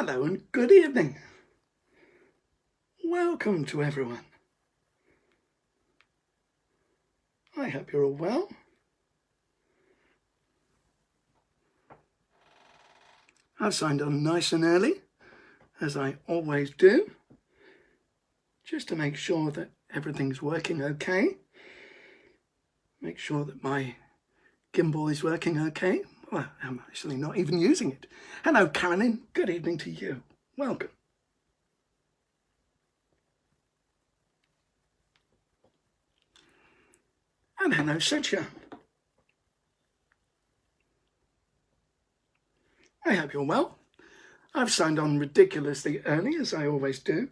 Hello and good evening. Welcome to everyone. I hope you're all well. I've signed on nice and early, as I always do, just to make sure that everything's working okay. Make sure that my gimbal is working okay. Well, I'm actually not even using it. Hello, Carolyn. Good evening to you. Welcome. And hello, Setcha. I hope you're well. I've signed on ridiculously early, as I always do,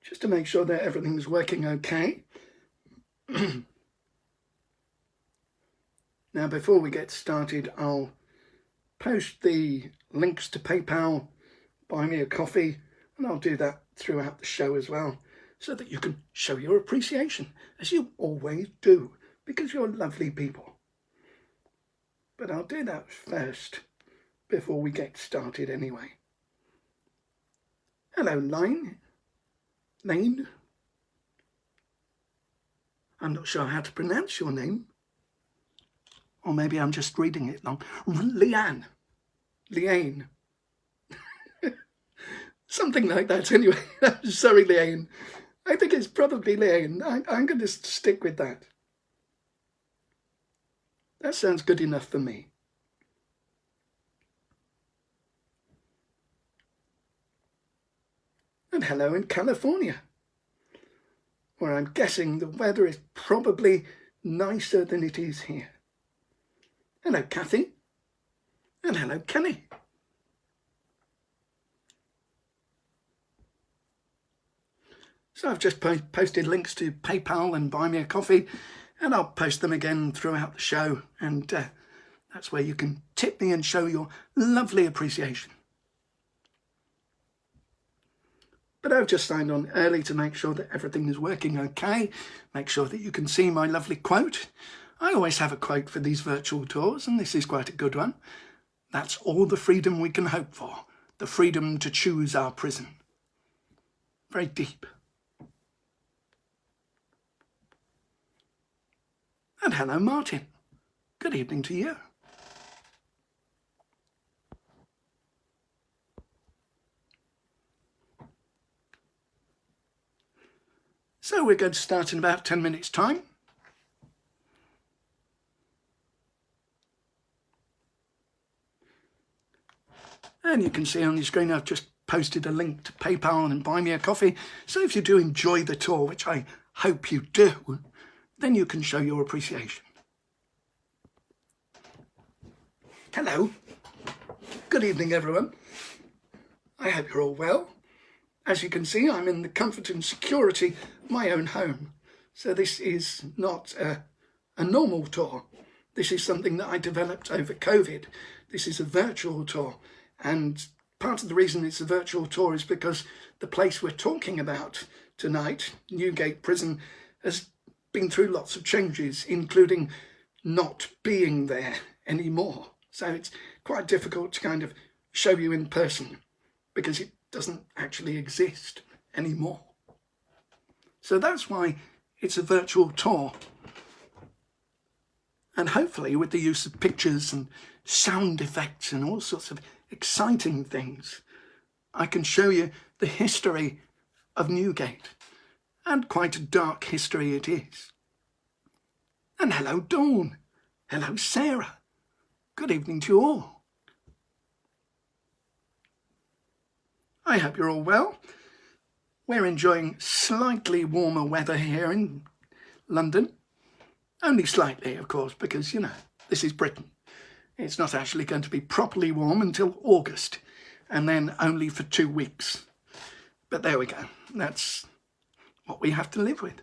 just to make sure that everything's working okay. Now, before we get started, I'll post the links to PayPal, buy me a coffee, and I'll do that throughout the show as well, so that you can show your appreciation, as you always do, because you're lovely people. But I'll do that first, before we get started anyway. Hello, Lane. I'm not sure how to pronounce your name. Or maybe I'm just reading it wrong. Leanne. Something like that anyway. Sorry, Leanne. I think it's probably Leanne. I'm going to stick with that. That sounds good enough for me. And hello in California, where I'm guessing the weather is probably nicer than it is here. Hello, Kathy. And hello, Kenny. So I've just posted links to PayPal and Buy Me a Coffee, and I'll post them again throughout the show. And that's where you can tip me and show your lovely appreciation. But I've just signed on early to make sure that everything is working okay. Make sure that you can see my lovely quote. I always have a quote for these virtual tours, and this is quite a good one. That's all the freedom we can hope for. The freedom to choose our prison. Very deep. And hello, Martin. Good evening to you. So we're going to start in about 10 minutes' time. And you can see on the screen I've just posted a link to PayPal and Buy Me a Coffee. So if you do enjoy the tour, which I hope you do, then you can show your appreciation. Hello. Good evening, everyone. I hope you're all well. As you can see, I'm in the comfort and security of my own home. So this is not a normal tour. This is something that I developed over COVID. This is a virtual tour. And part of the reason it's a virtual tour is because the place we're talking about tonight, Newgate Prison, has been through lots of changes, including not being there anymore. So it's quite difficult to kind of show you in person because it doesn't actually exist anymore. So that's why it's a virtual tour. And hopefully with the use of pictures and sound effects and all sorts of exciting things, I can show you the history of Newgate, and quite a dark history it is. And hello, Dawn. Hello, Sarah. Good evening to you all. I hope you're all well. We're enjoying slightly warmer weather here in London. Only slightly, of course, because, you know, this is Britain. It's not actually going to be properly warm until August, and then only for 2 weeks. But there we go. That's what we have to live with.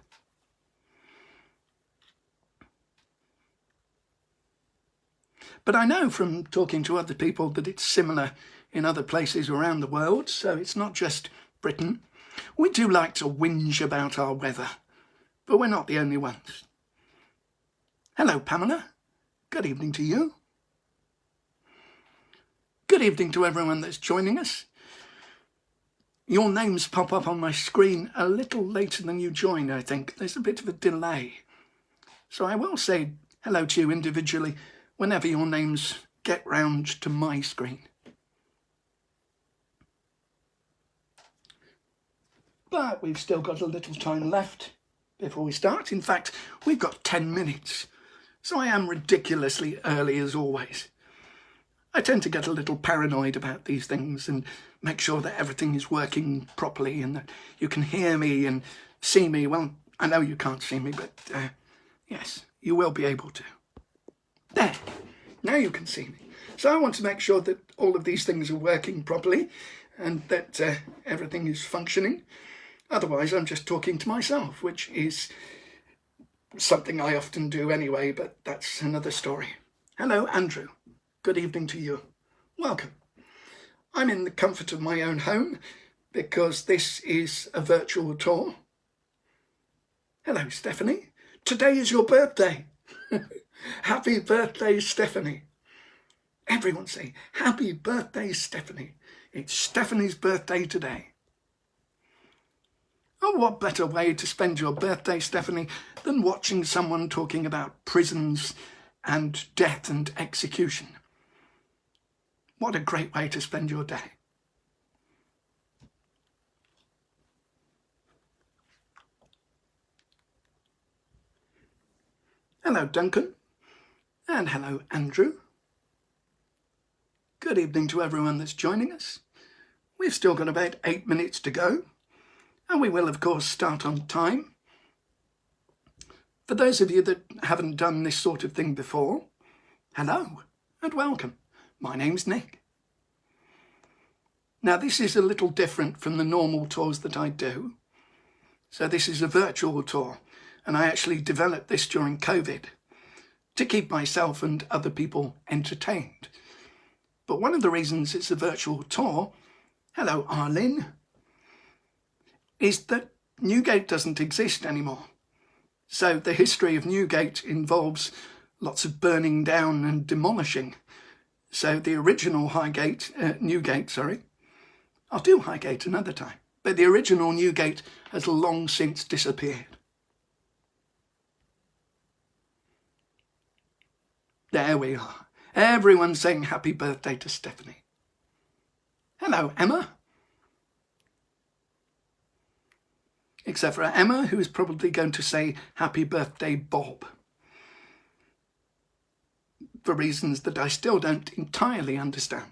But I know from talking to other people that it's similar in other places around the world, so it's not just Britain. We do like to whinge about our weather, but we're not the only ones. Hello, Pamela. Good evening to you. Good evening to everyone that's joining us. Your names pop up on my screen a little later than you joined, I think. There's a bit of a delay. So I will say hello to you individually whenever your names get round to my screen. But we've still got a little time left before we start. In fact, we've got 10 minutes. So I am ridiculously early as always. I tend to get a little paranoid about these things and make sure that everything is working properly and that you can hear me and see me. Well, I know you can't see me, but yes, you will be able to. There, now you can see me. So I want to make sure that all of these things are working properly and that everything is functioning. Otherwise, I'm just talking to myself, which is something I often do anyway, but that's another story. Hello, Andrew. Good evening to you. Welcome. I'm in the comfort of my own home because this is a virtual tour. Hello, Stephanie. Today is your birthday. Happy birthday, Stephanie. Everyone say, happy birthday, Stephanie. It's Stephanie's birthday today. Oh, what better way to spend your birthday, Stephanie, than watching someone talking about prisons and death and execution. What a great way to spend your day. Hello, Duncan. And hello, Andrew. Good evening to everyone that's joining us. We've still got about 8 minutes to go, and we will, of course, start on time. For those of you that haven't done this sort of thing before, hello and welcome. My name's Nick. Now, this is a little different from the normal tours that I do. So this is a virtual tour, and I actually developed this during COVID to keep myself and other people entertained. But one of the reasons it's a virtual tour, hello Arlene, is that Newgate doesn't exist anymore. So the history of Newgate involves lots of burning down and demolishing. So the original Newgate, I'll do Highgate another time, but the original Newgate has long since disappeared. There we are. Everyone's saying happy birthday to Stephanie. Hello, Emma. Except for Emma, who is probably going to say happy birthday, Bob. For reasons that I still don't entirely understand.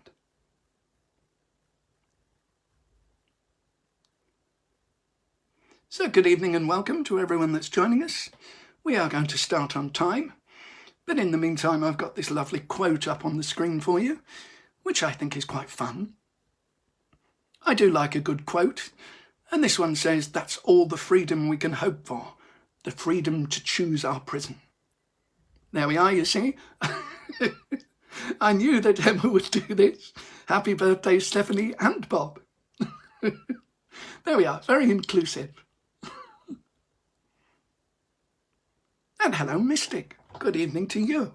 So good evening and welcome to everyone that's joining us. We are going to start on time. But in the meantime, I've got this lovely quote up on the screen for you, which I think is quite fun. I do like a good quote, and this one says, that's all the freedom we can hope for, the freedom to choose our prison. There we are, you see. I knew that Emma would do this. Happy birthday, Stephanie and Bob. There we are, very inclusive. And hello, Mystic. Good evening to you.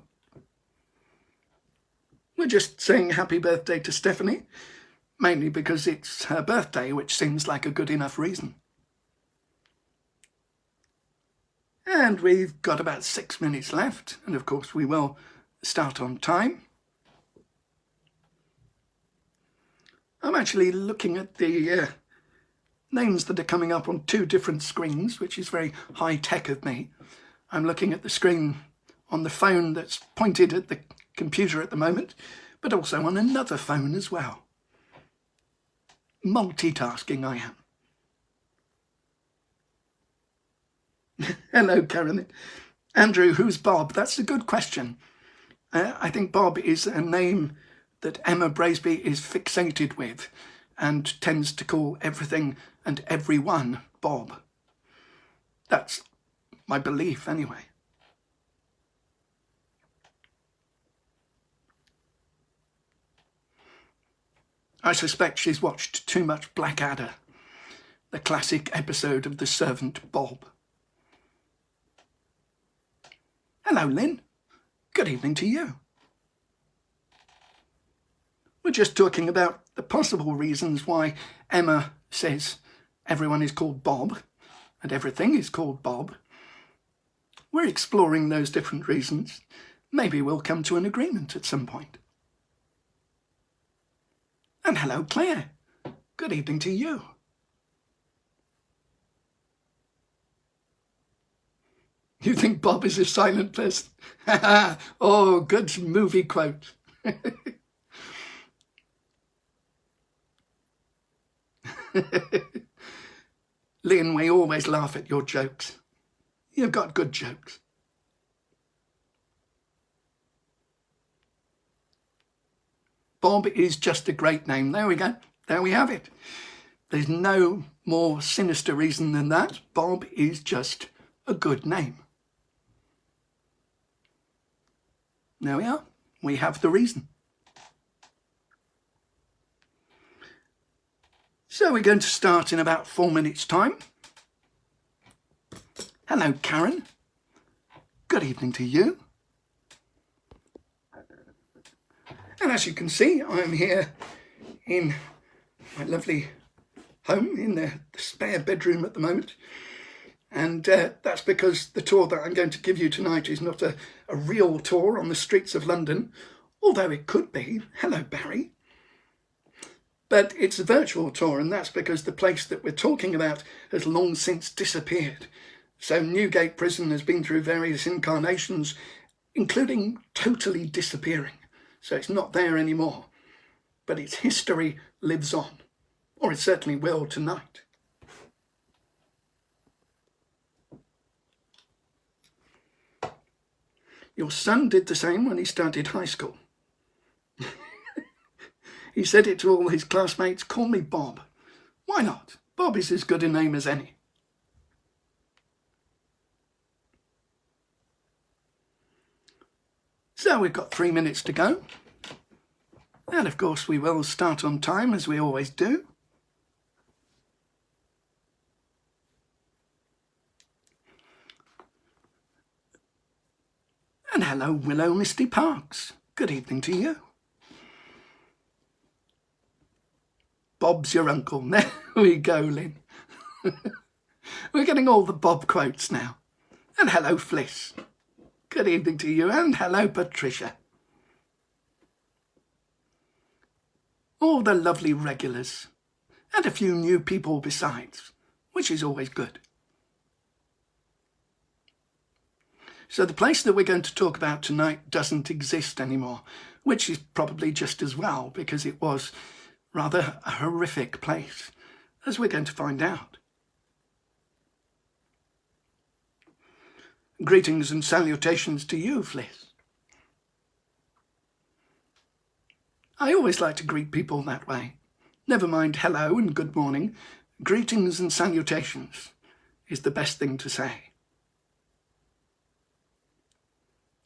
We're just saying happy birthday to Stephanie, mainly because it's her birthday, which seems like a good enough reason. And we've got about 6 minutes left, and of course we will start on time. I'm actually looking at the names that are coming up on 2 different screens, which is very high-tech of me. I'm looking at the screen on the phone that's pointed at the computer at the moment, but also on another phone as well. Multitasking I am. Hello, Karen. Andrew, who's Bob? That's a good question. I think Bob is a name that Emma Braisby is fixated with and tends to call everything and everyone Bob. That's my belief anyway. I suspect she's watched too much Blackadder, the classic episode of the servant Bob. Hello, Lynn. Good evening to you. We're just talking about the possible reasons why Emma says everyone is called Bob and everything is called Bob. We're exploring those different reasons. Maybe we'll come to an agreement at some point. And hello, Claire. Good evening to you. You think Bob is a silent person? Oh, good movie quote. Lynn, we always laugh at your jokes. You've got good jokes. Bob is just a great name. There we go. There we have it. There's no more sinister reason than that. Bob is just a good name. There we are. We have the reason. So we're going to start in about 4 minutes' time. Hello, Karen. Good evening to you. And as you can see, I'm here in my lovely home in the spare bedroom at the moment. And that's because the tour that I'm going to give you tonight is not a real tour on the streets of London, although it could be. Hello, Barry. But it's a virtual tour, and that's because the place that we're talking about has long since disappeared. So Newgate Prison has been through various incarnations, including totally disappearing. So it's not there anymore. But its history lives on, or it certainly will tonight. Your son did the same when he started high school. He said it to all his classmates, call me Bob. Why not? Bob is as good a name as any. So we've got 3 minutes to go. And of course we will start on time, as we always do. And hello, Willow Misty Parks. Good evening to you. Bob's your uncle. There we go, Lynn. We're getting all the Bob quotes now. And hello, Fliss. Good evening to you. And hello, Patricia. All the lovely regulars. And a few new people besides, which is always good. So the place that we're going to talk about tonight doesn't exist anymore, which is probably just as well, because it was rather a horrific place, as we're going to find out. Greetings and salutations to you, Fliss. I always like to greet people that way. Never mind hello and good morning. Greetings and salutations is the best thing to say.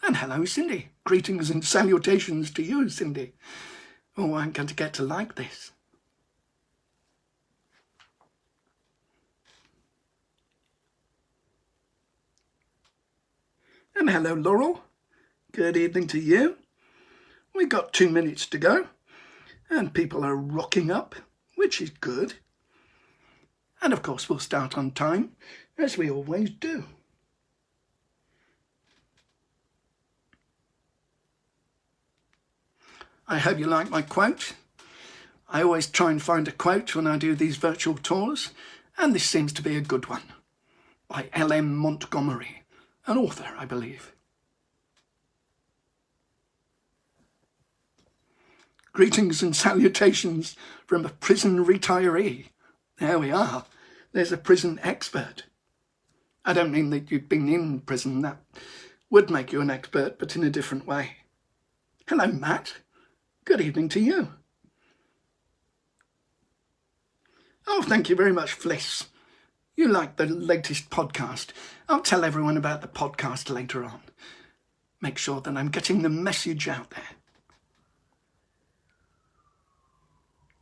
And hello, Cindy. Greetings and salutations to you, Cindy. Oh, I'm going to get to like this. And hello, Laurel. Good evening to you. We've got 2 minutes to go, and people are rocking up, which is good. And of course, we'll start on time, as we always do. I hope you like my quote. I always try and find a quote when I do these virtual tours, and this seems to be a good one, by L.M. Montgomery, an author, I believe. Greetings and salutations from a prison retiree. There we are. There's a prison expert. I don't mean that you've been in prison. That would make you an expert, but in a different way. Hello, Matt. Good evening to you. Oh, thank you very much, Fliss. You like the latest podcast. I'll tell everyone about the podcast later on. Make sure that I'm getting the message out there.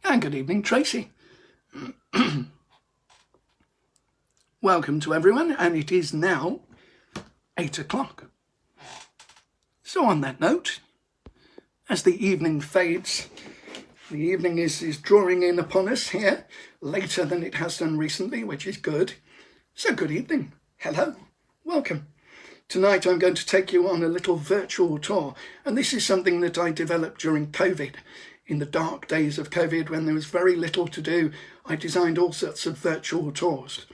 And good evening, Tracy. Welcome to everyone, and it is now 8 o'clock. So on that note, as the evening fades The evening is drawing in upon us here, later than it has done recently, which is good. So good evening. Hello. Welcome. Tonight I'm going to take you on a little virtual tour, and this is something that I developed during COVID. In the dark days of COVID, when there was very little to do, I designed all sorts of virtual tours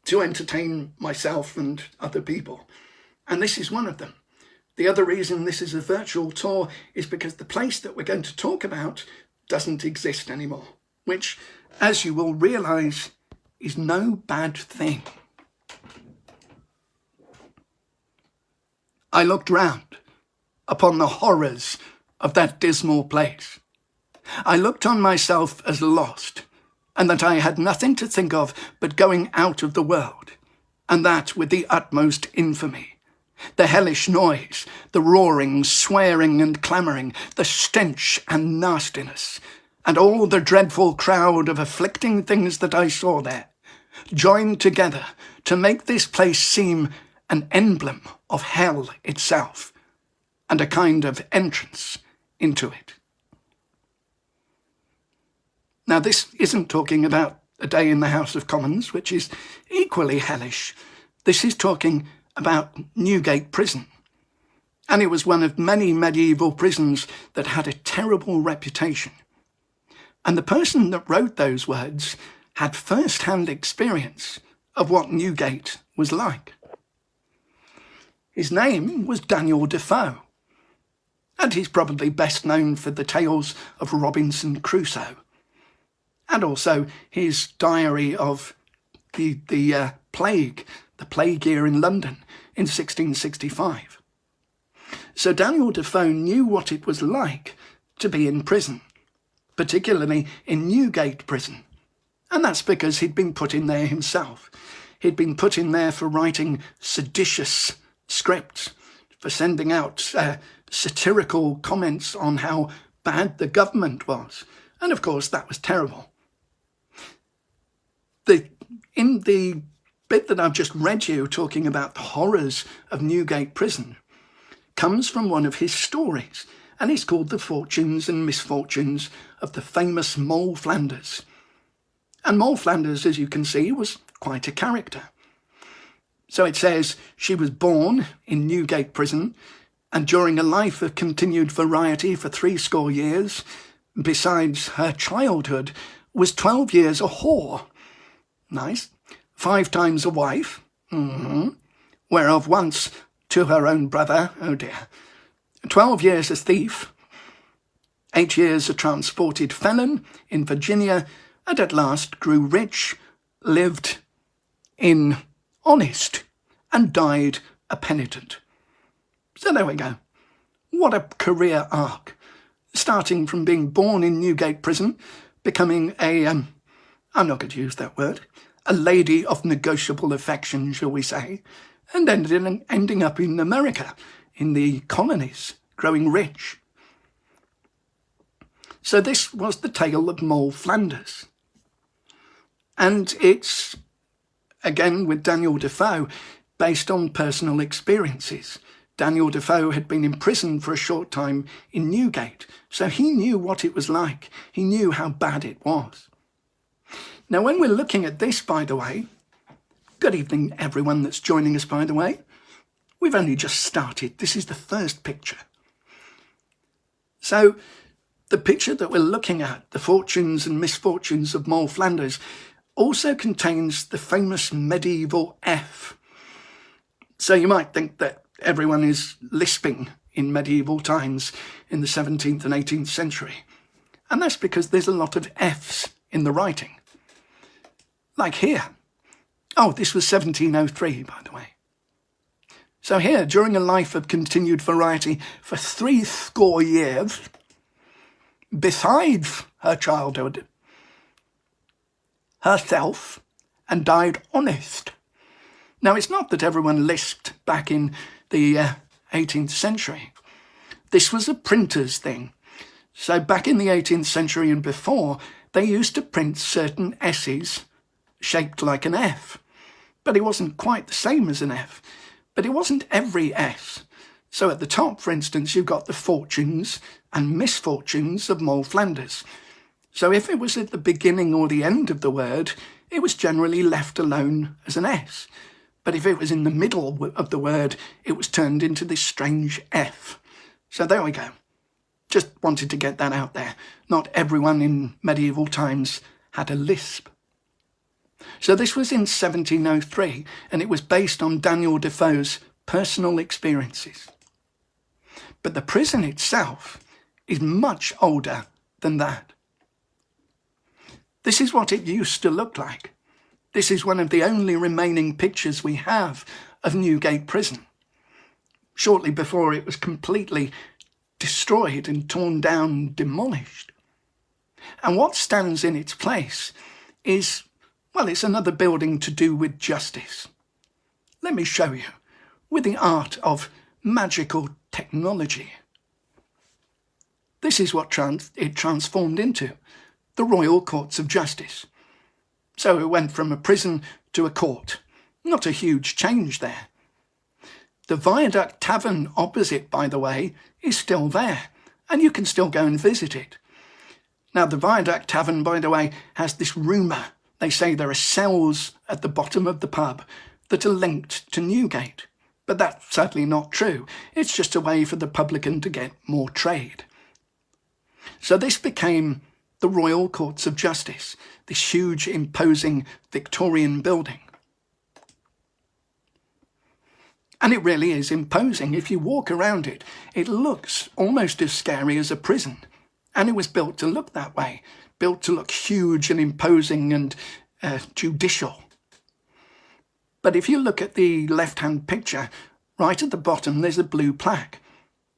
to entertain myself and other people. And this is one of them. The other reason this is a virtual tour is because the place that we're going to talk about doesn't exist anymore, which, as you will realise, is no bad thing. I looked round upon the horrors of that dismal place. I looked on myself as lost, and that I had nothing to think of but going out of the world, and that with the utmost infamy. The hellish noise, the roaring, swearing and clamouring, the stench and nastiness, and all the dreadful crowd of afflicting things that I saw there, joined together to make this place seem an emblem of hell itself, and a kind of entrance into it. Now, this isn't talking about a day in the House of Commons, which is equally hellish. This is talking about Newgate Prison. And it was one of many medieval prisons that had a terrible reputation. And the person that wrote those words had first-hand experience of what Newgate was like. His name was Daniel Defoe, and he's probably best known for the tales of Robinson Crusoe, and also his diary of the plague year in London in 1665. So Daniel Defoe knew what it was like to be in prison, particularly in Newgate Prison, and that's because he'd been put in there himself. He'd been put in there for writing seditious scripts, for sending out satirical comments on how bad the government was, and of course that was terrible. In the bit that I've just read you, talking about the horrors of Newgate Prison, comes from one of his stories, and it's called The Fortunes and Misfortunes of the Famous Moll Flanders. And Moll Flanders, as you can see, was quite a character. So it says she was born in Newgate Prison, and during a life of continued variety for 70 years, besides her childhood, was 12 years a whore. Nice. 5 times a wife, whereof once to her own brother, oh dear. 12 years a thief, 8 years a transported felon in Virginia, and at last grew rich, lived in honest, and died a penitent. So there we go. What a career arc. Starting from being born in Newgate Prison, becoming I'm not going to use that word, a lady of negotiable affection, shall we say, and ending up in America, in the colonies, growing rich. So this was the tale of Moll Flanders. And it's, again with Daniel Defoe, based on personal experiences. Daniel Defoe had been in prison for a short time in Newgate, so he knew what it was like. He knew how bad it was. Now, when we're looking at this, by the way, good evening, everyone that's joining us, by the way. We've only just started. This is the first picture. So the picture that we're looking at, The Fortunes and Misfortunes of Moll Flanders, also contains the famous medieval F. So you might think that everyone is lisping in medieval times in the 17th and 18th century. And that's because there's a lot of F's in the writing. Like here. Oh, this was 1703, by the way. So here, during a life of continued variety for 70 years, besides her childhood, herself, and died honest. Now, it's not that everyone lisped back in the 18th century. This was a printer's thing. So back in the 18th century and before, they used to print certain S's shaped like an F. But it wasn't quite the same as an F. But it wasn't every S. So at the top, for instance, you've got The Fortunes and Misfortunes of Moll Flanders. So if it was at the beginning or the end of the word, it was generally left alone as an S. But if it was in the middle of the word, it was turned into this strange F. So there we go. Just wanted to get that out there. Not everyone in medieval times had a lisp. So this was in 1703, and it was based on Daniel Defoe's personal experiences. But the prison itself is much older than that. This is what it used to look like. This is one of the only remaining pictures we have of Newgate Prison, shortly before it was completely destroyed and torn down and demolished. And what stands in its place is, well, it's another building to do with justice. Let me show you, with the art of magical technology. This is what it transformed into, the Royal Courts of Justice. So it went from a prison to a court. Not a huge change there. The Viaduct Tavern opposite, by the way, is still there, and you can still go and visit it. Now, the Viaduct Tavern, by the way, has this rumour. They say there are cells at the bottom of the pub that are linked to Newgate. But that's sadly not true. It's just a way for the publican to get more trade. So this became the Royal Courts of Justice, this huge, imposing Victorian building. And it really is imposing. If you walk around it, it looks almost as scary as a prison. And it was built to look that way, built to look huge and imposing and judicial. But if you look at the left-hand picture, right at the bottom, there's a blue plaque.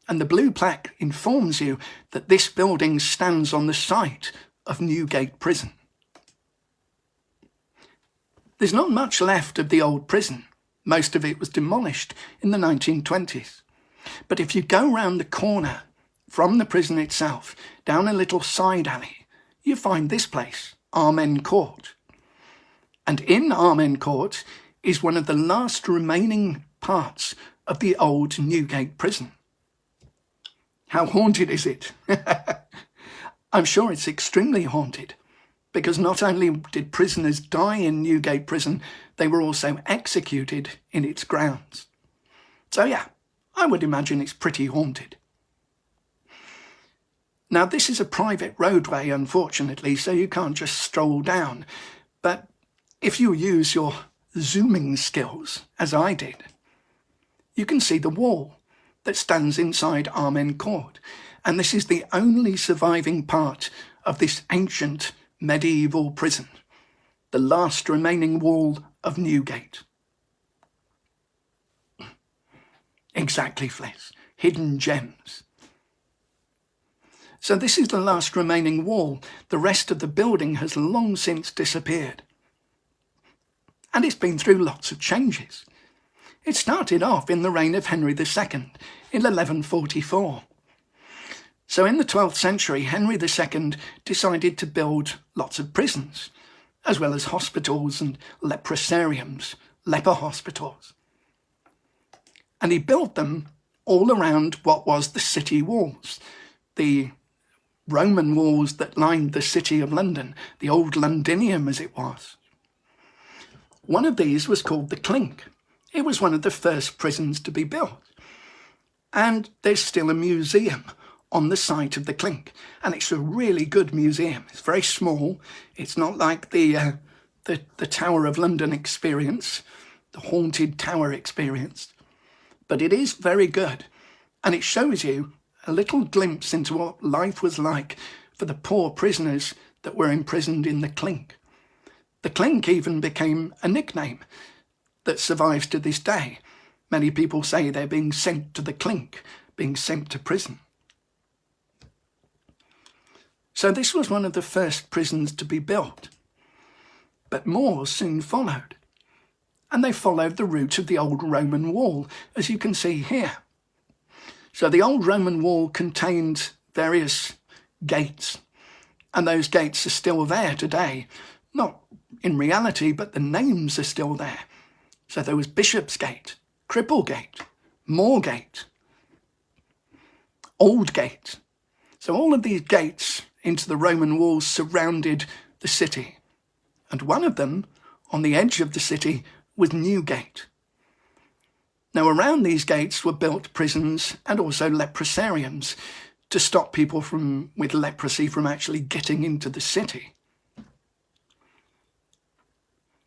And the blue plaque informs you that this building stands on the site of Newgate Prison. There's not much left of the old prison. Most of it was demolished in the 1920s. But if you go round the corner from the prison itself, down a little side alley, you find this place, Amen Court. And in Amen Court is one of the last remaining parts of the old Newgate Prison. How haunted is it? I'm sure it's extremely haunted, because not only did prisoners die in Newgate Prison, they were also executed in its grounds. So yeah, I would imagine it's pretty haunted. Now, this is a private roadway, unfortunately, so you can't just stroll down. But if you use your zooming skills, as I did, you can see the wall that stands inside Amen Court. And this is the only surviving part of this ancient medieval prison, the last remaining wall of Newgate. Exactly, Fliss. Hidden gems. So this is the last remaining wall. The rest of the building has long since disappeared. And it's been through lots of changes. It started off in the reign of Henry II in 1144. So in the 12th century, Henry II decided to build lots of prisons, as well as hospitals and leprosariums, leper hospitals. And he built them all around what was the city walls, the Roman walls that lined the city of London, the old Londinium as it was. One of these was called the Clink. It was one of the first prisons to be built. And there's still a museum on the site of the Clink. And it's a really good museum. It's very small. It's not like the Tower of London experience, the haunted tower experience. But it is very good. And it shows you a little glimpse into what life was like for the poor prisoners that were imprisoned in the Clink. The Clink even became a nickname that survives to this day. Many people say they're being sent to the Clink, being sent to prison. So this was one of the first prisons to be built. But more soon followed. And they followed the route of the old Roman wall, as you can see here. So the old Roman wall contained various gates, and those gates are still there today. Not in reality, but the names are still there. So there was Bishopsgate, Cripplegate, Moorgate, Aldgate. So all of these gates into the Roman walls surrounded the city, and one of them, on the edge of the city, was Newgate. Now, around these gates were built prisons and also leprosariums to stop people with leprosy from actually getting into the city.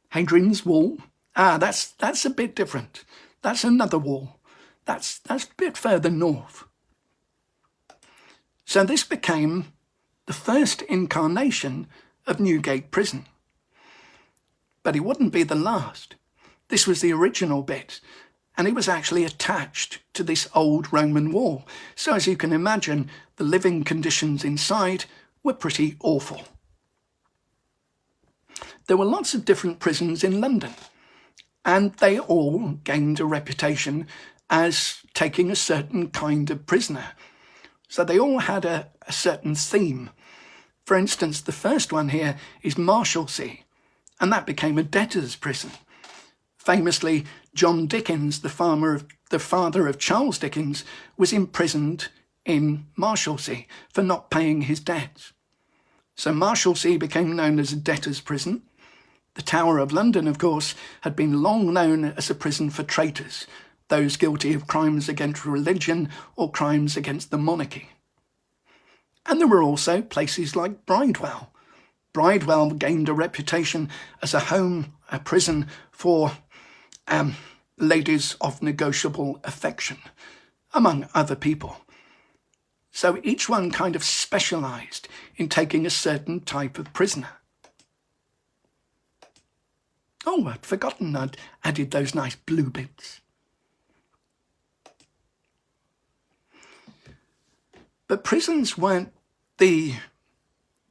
Hadrian's Wall, that's a bit different. That's another wall. That's a bit further north. So this became the first incarnation of Newgate Prison. But it wouldn't be the last. This was the original bit, and it was actually attached to this old Roman wall. So as you can imagine, the living conditions inside were pretty awful. There were lots of different prisons in London, and they all gained a reputation as taking a certain kind of prisoner. So they all had a certain theme. For instance, the first one here is Marshalsea, and that became a debtor's prison. Famously, John Dickens, the father of Charles Dickens, was imprisoned in Marshalsea for not paying his debts. So Marshalsea became known as a debtor's prison. The Tower of London, of course, had been long known as a prison for traitors, those guilty of crimes against religion or crimes against the monarchy. And there were also places like Bridewell. Bridewell gained a reputation as a prison for ladies of negotiable affection, among other people. So each one kind of specialised in taking a certain type of prisoner. Oh, I'd forgotten I'd added those nice blue bits. But prisons weren't the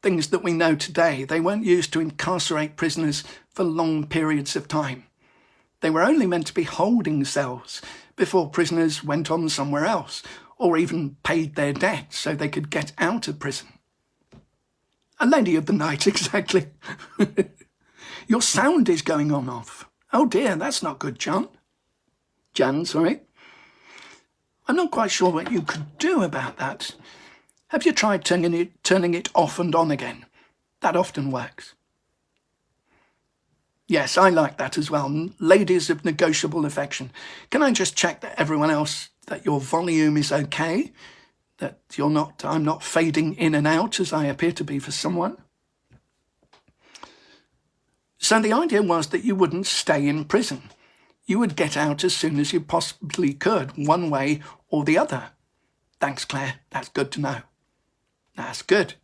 things that we know today. They weren't used to incarcerate prisoners for long periods of time. They were only meant to be holding cells before prisoners went on somewhere else, or even paid their debts so they could get out of prison. A lady of the night, exactly. Your sound is going on off. Oh dear, that's not good, Jan, sorry. I'm not quite sure what you could do about that. Have you tried turning it off and on again? That often works. Yes, I like that as well. Ladies of negotiable affection. Can I just check that everyone else, that your volume is okay? That I'm not fading in and out as I appear to be for someone? So the idea was that you wouldn't stay in prison. You would get out as soon as you possibly could, one way or the other. Thanks, Claire. That's good to know. That's good.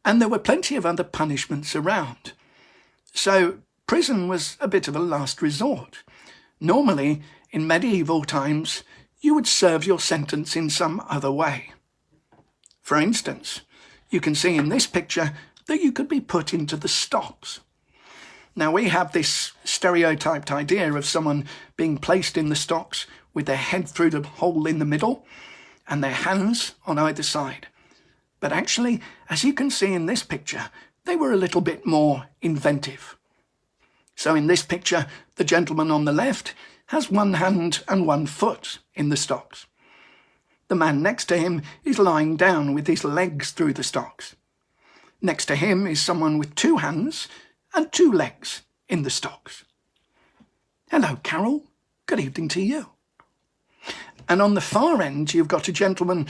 And there were plenty of other punishments around. So prison was a bit of a last resort. Normally, in medieval times, you would serve your sentence in some other way. For instance, you can see in this picture that you could be put into the stocks. Now, we have this stereotyped idea of someone being placed in the stocks with their head through the hole in the middle and their hands on either side. But actually, as you can see in this picture, they were a little bit more inventive. So in this picture, the gentleman on the left has one hand and one foot in the stocks. The man next to him is lying down with his legs through the stocks. Next to him is someone with two hands and two legs in the stocks. Hello, Carol. Good evening to you. And on the far end, you've got a gentleman,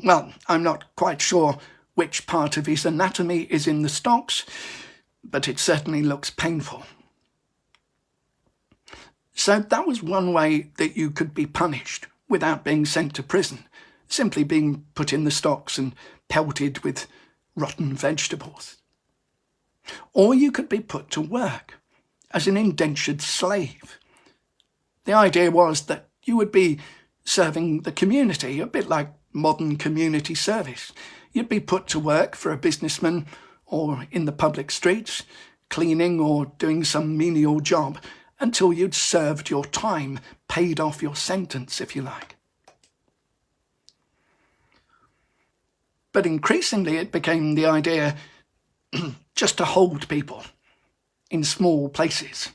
well, I'm not quite sure which part of his anatomy is in the stocks, but it certainly looks painful. So that was one way that you could be punished without being sent to prison, simply being put in the stocks and pelted with rotten vegetables. Or you could be put to work as an indentured slave. The idea was that you would be serving the community, a bit like modern community service. You'd be put to work for a businessman or in the public streets, cleaning or doing some menial job until you'd served your time, paid off your sentence, if you like. But increasingly it became the idea just to hold people in small places.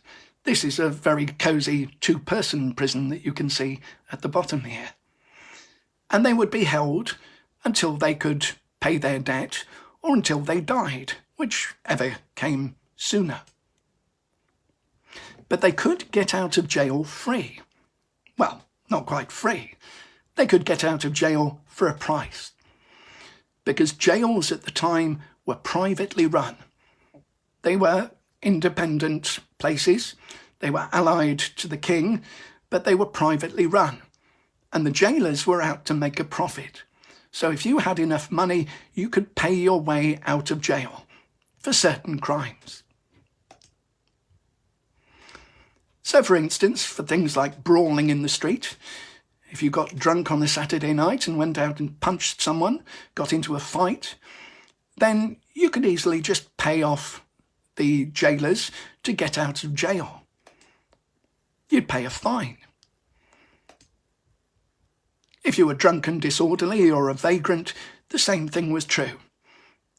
This is a very cosy two-person prison that you can see at the bottom here. And they would be held until they could pay their debt or until they died, whichever came sooner. But they could get out of jail free. Well, not quite free. They could get out of jail for a price, because jails at the time were privately run. They were independent places. They were allied to the king, but they were privately run. And the jailers were out to make a profit. So if you had enough money, you could pay your way out of jail for certain crimes. So for instance, for things like brawling in the street, if you got drunk on a Saturday night and went out and punched someone, got into a fight, then you could easily just pay off the jailers to get out of jail. You'd pay a fine. If you were drunk and disorderly or a vagrant, the same thing was true.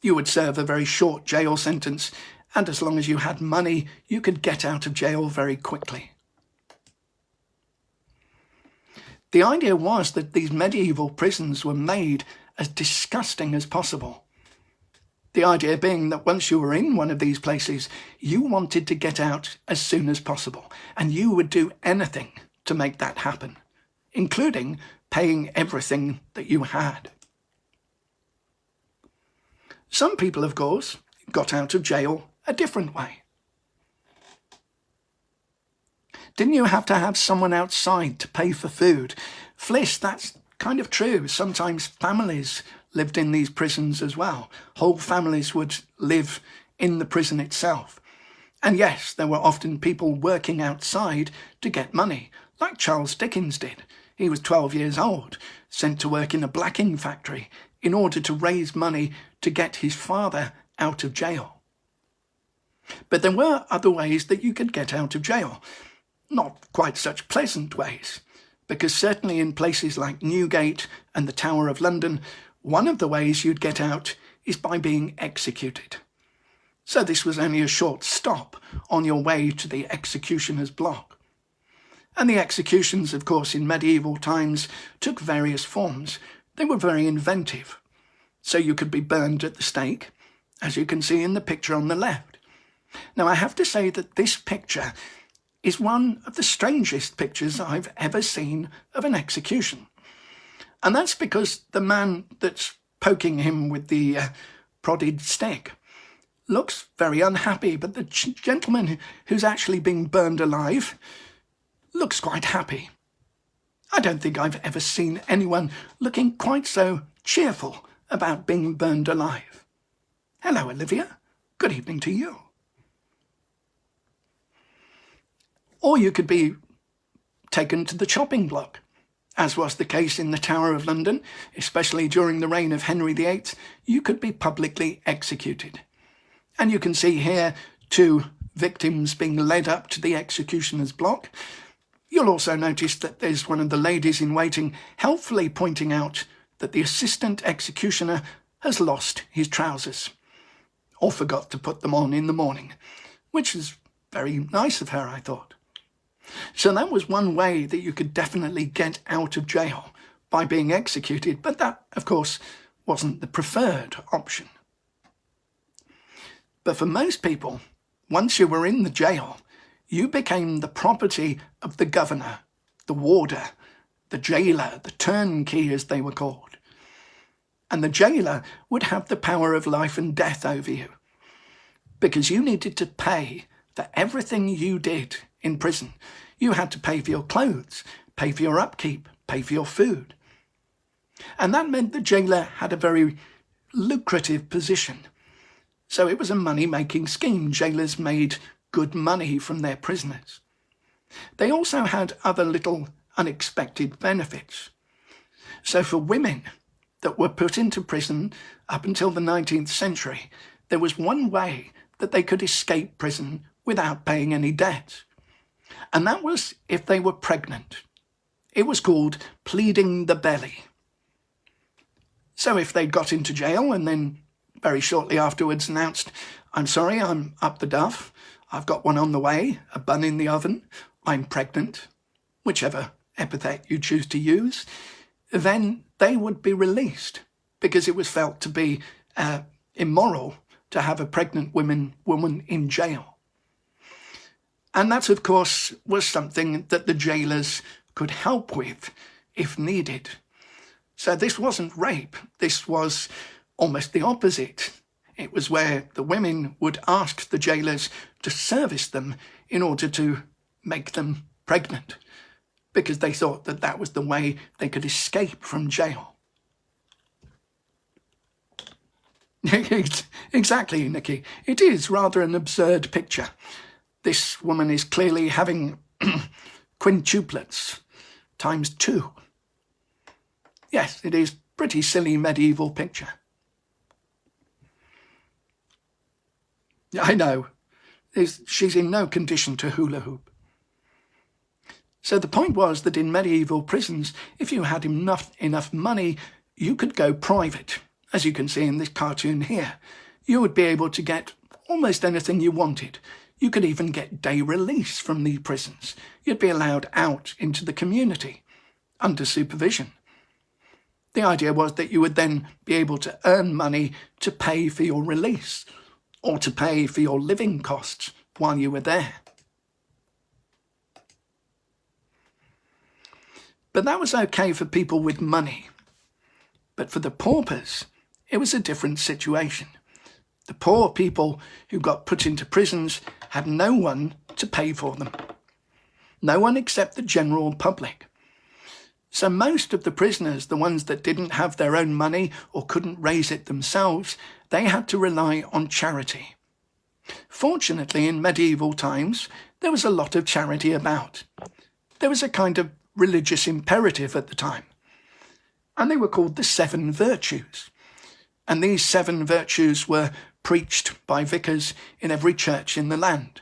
You would serve a very short jail sentence, and as long as you had money, you could get out of jail very quickly. The idea was that these medieval prisons were made as disgusting as possible. The idea being that once you were in one of these places, you wanted to get out as soon as possible, and you would do anything to make that happen, including paying everything that you had. Some people, of course, got out of jail a different way. Didn't you have to have someone outside to pay for food? Fliss, that's kind of true. Sometimes families lived in these prisons as well. Whole families would live in the prison itself. And yes, there were often people working outside to get money, like Charles Dickens did. He was 12 years old, sent to work in a blacking factory in order to raise money to get his father out of jail. But there were other ways that you could get out of jail. Not quite such pleasant ways, because certainly in places like Newgate and the Tower of London, one of the ways you'd get out is by being executed. So this was only a short stop on your way to the executioner's block. And the executions, of course, in medieval times took various forms. They were very inventive. So you could be burned at the stake, as you can see in the picture on the left. Now, I have to say that this picture is one of the strangest pictures I've ever seen of an execution. And that's because the man that's poking him with the prodded stick looks very unhappy, but the gentleman who's actually being burned alive looks quite happy. I don't think I've ever seen anyone looking quite so cheerful about being burned alive. Hello, Olivia. Good evening to you. Or you could be taken to the chopping block, as was the case in the Tower of London, especially during the reign of Henry VIII. You could be publicly executed. And you can see here 2 victims being led up to the executioner's block. You'll also notice that there's one of the ladies in waiting helpfully pointing out that the assistant executioner has lost his trousers, or forgot to put them on in the morning, which is very nice of her, I thought. So that was one way that you could definitely get out of jail, by being executed, but that, of course, wasn't the preferred option. But for most people, once you were in the jail, you became the property of the governor, the warder, the jailer, the turnkey as they were called. And the jailer would have the power of life and death over you, because you needed to pay for everything you did in prison. You had to pay for your clothes, pay for your upkeep, pay for your food. And that meant the jailer had a very lucrative position. So it was a money-making scheme. Jailers made good money from their prisoners. They also had other little unexpected benefits. So for women that were put into prison up until the 19th century, there was one way that they could escape prison without paying any debt. And that was if they were pregnant. It was called pleading the belly. So if they got into jail and then very shortly afterwards announced, "I'm sorry, I'm up the duff, I've got one on the way, a bun in the oven, I'm pregnant," whichever epithet you choose to use, then they would be released because it was felt to be immoral to have a pregnant woman in jail. And that, of course, was something that the jailers could help with if needed. So this wasn't rape. This was almost the opposite. It was where the women would ask the jailers to service them in order to make them pregnant, because they thought that that was the way they could escape from jail. Exactly, Nikki. It is rather an absurd picture. This woman is clearly having quintuplets times 2. Yes, it is pretty silly medieval picture. I know. She's in no condition to hula hoop. So the point was that in medieval prisons, if you had enough money, you could go private. As you can see in this cartoon here, you would be able to get almost anything you wanted. You could even get day release from the prisons. You'd be allowed out into the community under supervision. The idea was that you would then be able to earn money to pay for your release or to pay for your living costs while you were there. But that was okay for people with money. But for the paupers, it was a different situation. The poor people who got put into prisons had no one to pay for them. No one except the general public. So most of the prisoners, the ones that didn't have their own money or couldn't raise it themselves, they had to rely on charity. Fortunately, in medieval times, there was a lot of charity about. There was a kind of religious imperative at the time, and they were called the 7 virtues. And these 7 virtues were preached by vicars in every church in the land.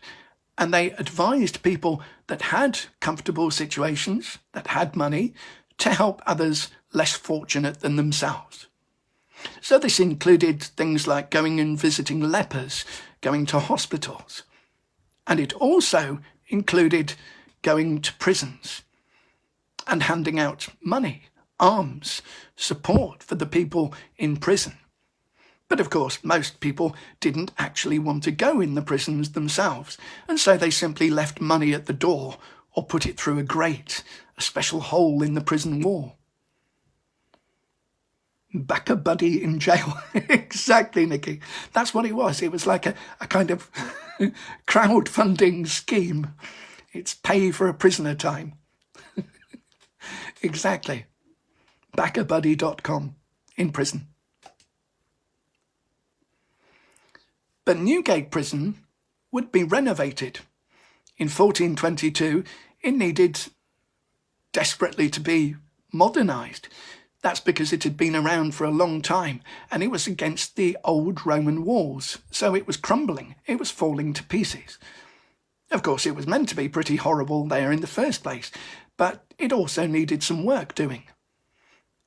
And they advised people that had comfortable situations, that had money, to help others less fortunate than themselves. So this included things like going and visiting lepers, going to hospitals. And it also included going to prisons and handing out money, alms, support for the people in prison. But of course, most people didn't actually want to go in the prisons themselves, and so they simply left money at the door or put it through a grate, a special hole in the prison wall. Back a buddy in jail. Exactly, Nikki. That's what it was. It was like a kind of crowdfunding scheme. It's pay for a prisoner time. Exactly. Backabuddy.com in prison. But Newgate prison would be renovated. In 1422, it needed desperately to be modernised. That's because it had been around for a long time, and it was against the old Roman walls, so it was crumbling, it was falling to pieces. Of course, it was meant to be pretty horrible there in the first place, but it also needed some work doing.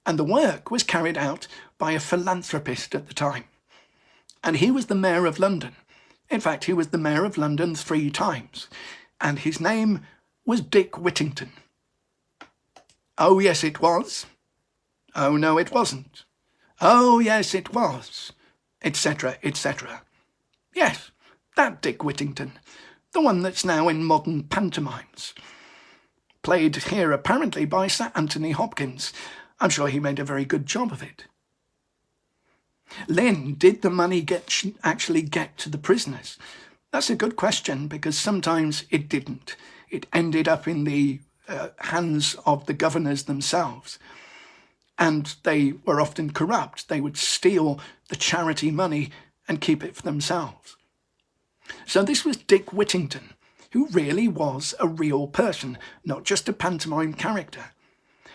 And the work was carried out by a philanthropist at the time. And he was the Mayor of London. In fact, he was the Mayor of London 3 times. And his name was Dick Whittington. Oh, yes, it was. Oh, no, it wasn't. Oh, yes, it was. Etc., etc. Yes, that Dick Whittington. The one that's now in modern pantomimes. Played here apparently by Sir Anthony Hopkins. I'm sure he made a very good job of it. Lynn, did the money actually get to the prisoners? That's a good question, because sometimes it didn't. It ended up in the hands of the governors themselves. And they were often corrupt. They would steal the charity money and keep it for themselves. So this was Dick Whittington, who really was a real person, not just a pantomime character.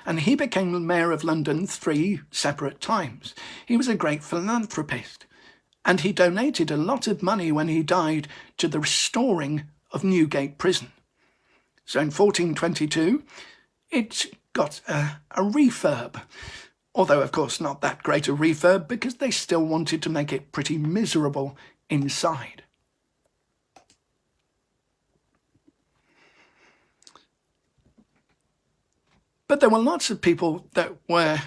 And he became the Mayor of London 3 separate times. He was a great philanthropist, and he donated a lot of money when he died to the restoring of Newgate Prison. So in 1422, it got a refurb, although of course not that great a refurb, because they still wanted to make it pretty miserable inside. But there were lots of people that were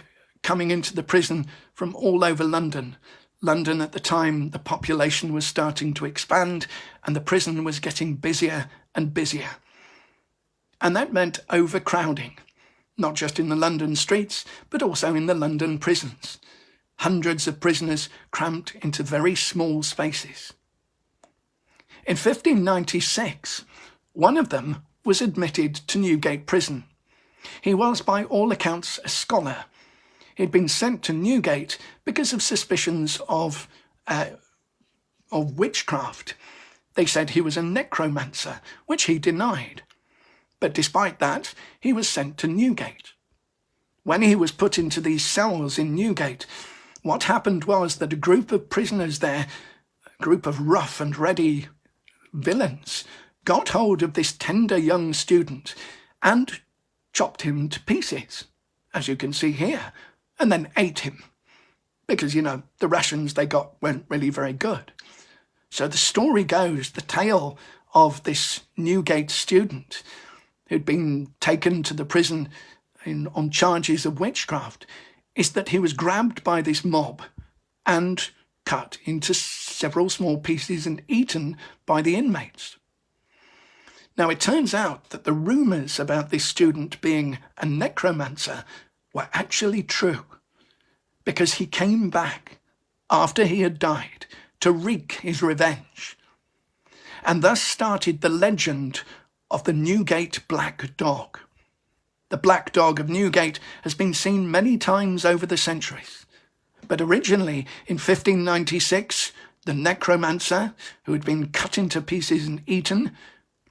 coming into the prison from all over London. London at the time, the population was starting to expand and the prison was getting busier and busier. And that meant overcrowding, not just in the London streets, but also in the London prisons. Hundreds of prisoners cramped into very small spaces. In 1596, one of them was admitted to Newgate prison. He was, by all accounts, a scholar. He'd been sent to Newgate because of suspicions of witchcraft. They said he was a necromancer, which he denied. But despite that, he was sent to Newgate. When he was put into these cells in Newgate, what happened was that a group of prisoners there, a group of rough and ready villains, got hold of this tender young student and chopped him to pieces, as you can see here, and then ate him. Because, you know, the rations they got weren't really very good. So the story goes, the tale of this Newgate student who'd been taken to the prison on charges of witchcraft, is that he was grabbed by this mob and cut into several small pieces and eaten by the inmates. Now, it turns out that the rumours about this student being a necromancer were actually true, because he came back after he had died to wreak his revenge. And thus started the legend of the Newgate Black Dog. The Black Dog of Newgate has been seen many times over the centuries. But originally, in 1596, the necromancer, who had been cut into pieces and eaten,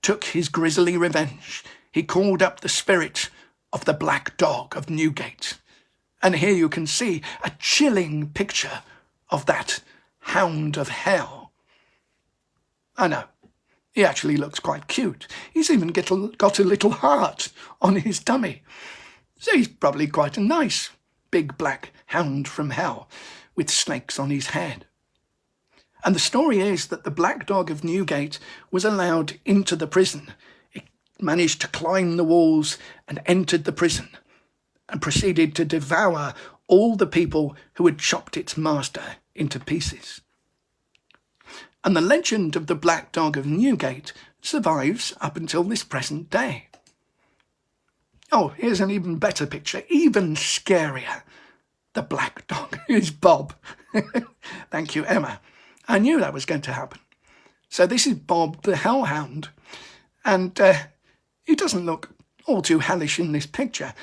took his grisly revenge. He called up the spirit of the Black Dog of Newgate. And here you can see a chilling picture of that hound of hell. I know, he actually looks quite cute. He's even got a little heart on his tummy. So he's probably quite a nice big black hound from hell with snakes on his head. And the story is that the Black Dog of Newgate was allowed into the prison. It managed to climb the walls and entered the prison and proceeded to devour all the people who had chopped its master into pieces. And the legend of the Black Dog of Newgate survives up until this present day. Oh, here's an even better picture, even scarier. The Black Dog is Bob. Thank you, Emma. I knew that was going to happen. So this is Bob the Hellhound, and he doesn't look all too hellish in this picture,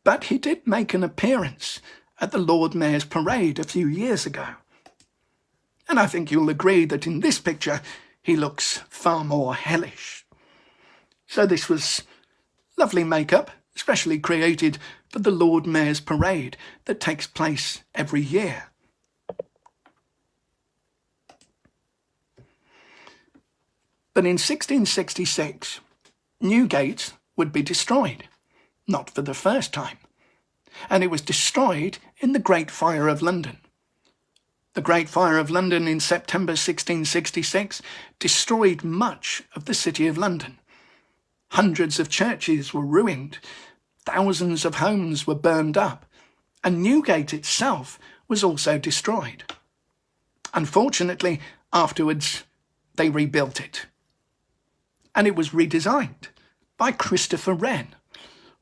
but he did make an appearance at the Lord Mayor's parade a few years ago. And I think you'll agree that in this picture, he looks far more hellish. So this was lovely makeup, especially created for the Lord Mayor's parade that takes place every year. But in 1666, Newgate would be destroyed, not for the first time, and it was destroyed in the Great Fire of London. The Great Fire of London in September 1666 destroyed much of the City of London. Hundreds of churches were ruined, thousands of homes were burned up, and Newgate itself was also destroyed. Unfortunately, afterwards, they rebuilt it. And it was redesigned by Christopher Wren,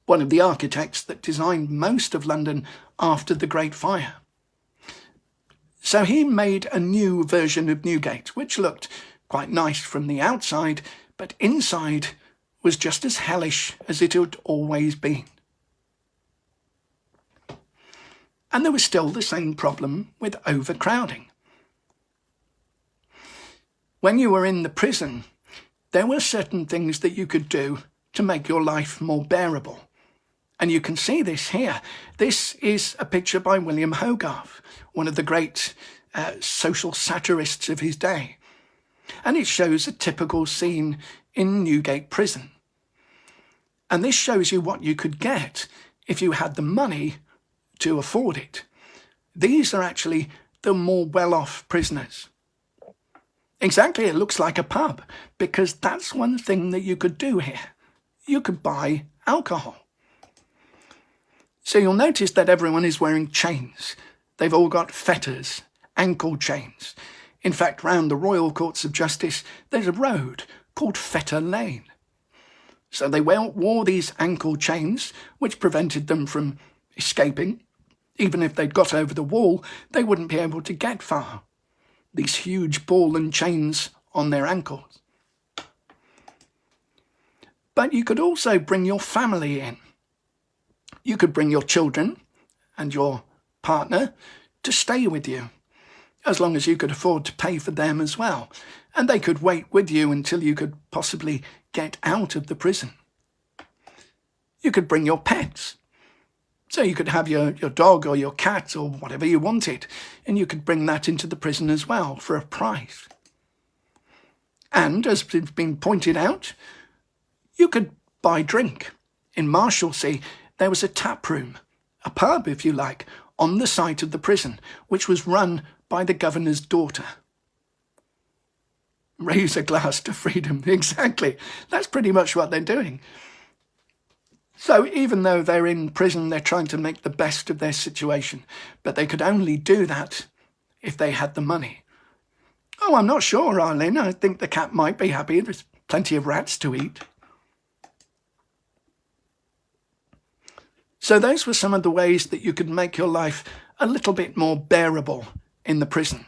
one of the architects that designed most of London after the Great Fire. So he made a new version of Newgate, which looked quite nice from the outside, but inside was just as hellish as it had always been. And there was still the same problem with overcrowding. When you were in the prison, there were certain things that you could do to make your life more bearable. And you can see this here. This is a picture by William Hogarth, one of the great social satirists of his day. And it shows a typical scene in Newgate prison. And this shows you what you could get if you had the money to afford it. These are actually the more well-off prisoners. Exactly, it looks like a pub, because that's one thing that you could do here. You could buy alcohol. So you'll notice that everyone is wearing chains. They've all got fetters, ankle chains. In fact, round the Royal Courts of Justice, there's a road called Fetter Lane. So they wore these ankle chains, which prevented them from escaping. Even if they'd got over the wall, they wouldn't be able to get far. These huge ball and chains on their ankles. But you could also bring your family in. You could bring your children and your partner to stay with you, as long as you could afford to pay for them as well. And they could wait with you until you could possibly get out of the prison. You could bring your pets. So you could have your dog or your cat or whatever you wanted, and you could bring that into the prison as well for a price. And, as it's been pointed out, you could buy drink. In Marshalsea, there was a tap room, a pub, if you like, on the site of the prison, which was run by the governor's daughter. Raise a glass to freedom. Exactly. That's pretty much what they're doing. So even though they're in prison, they're trying to make the best of their situation. But they could only do that if they had the money. Oh, I'm not sure, Arlene. I think the cat might be happy. There's plenty of rats to eat. So those were some of the ways that you could make your life a little bit more bearable in the prison.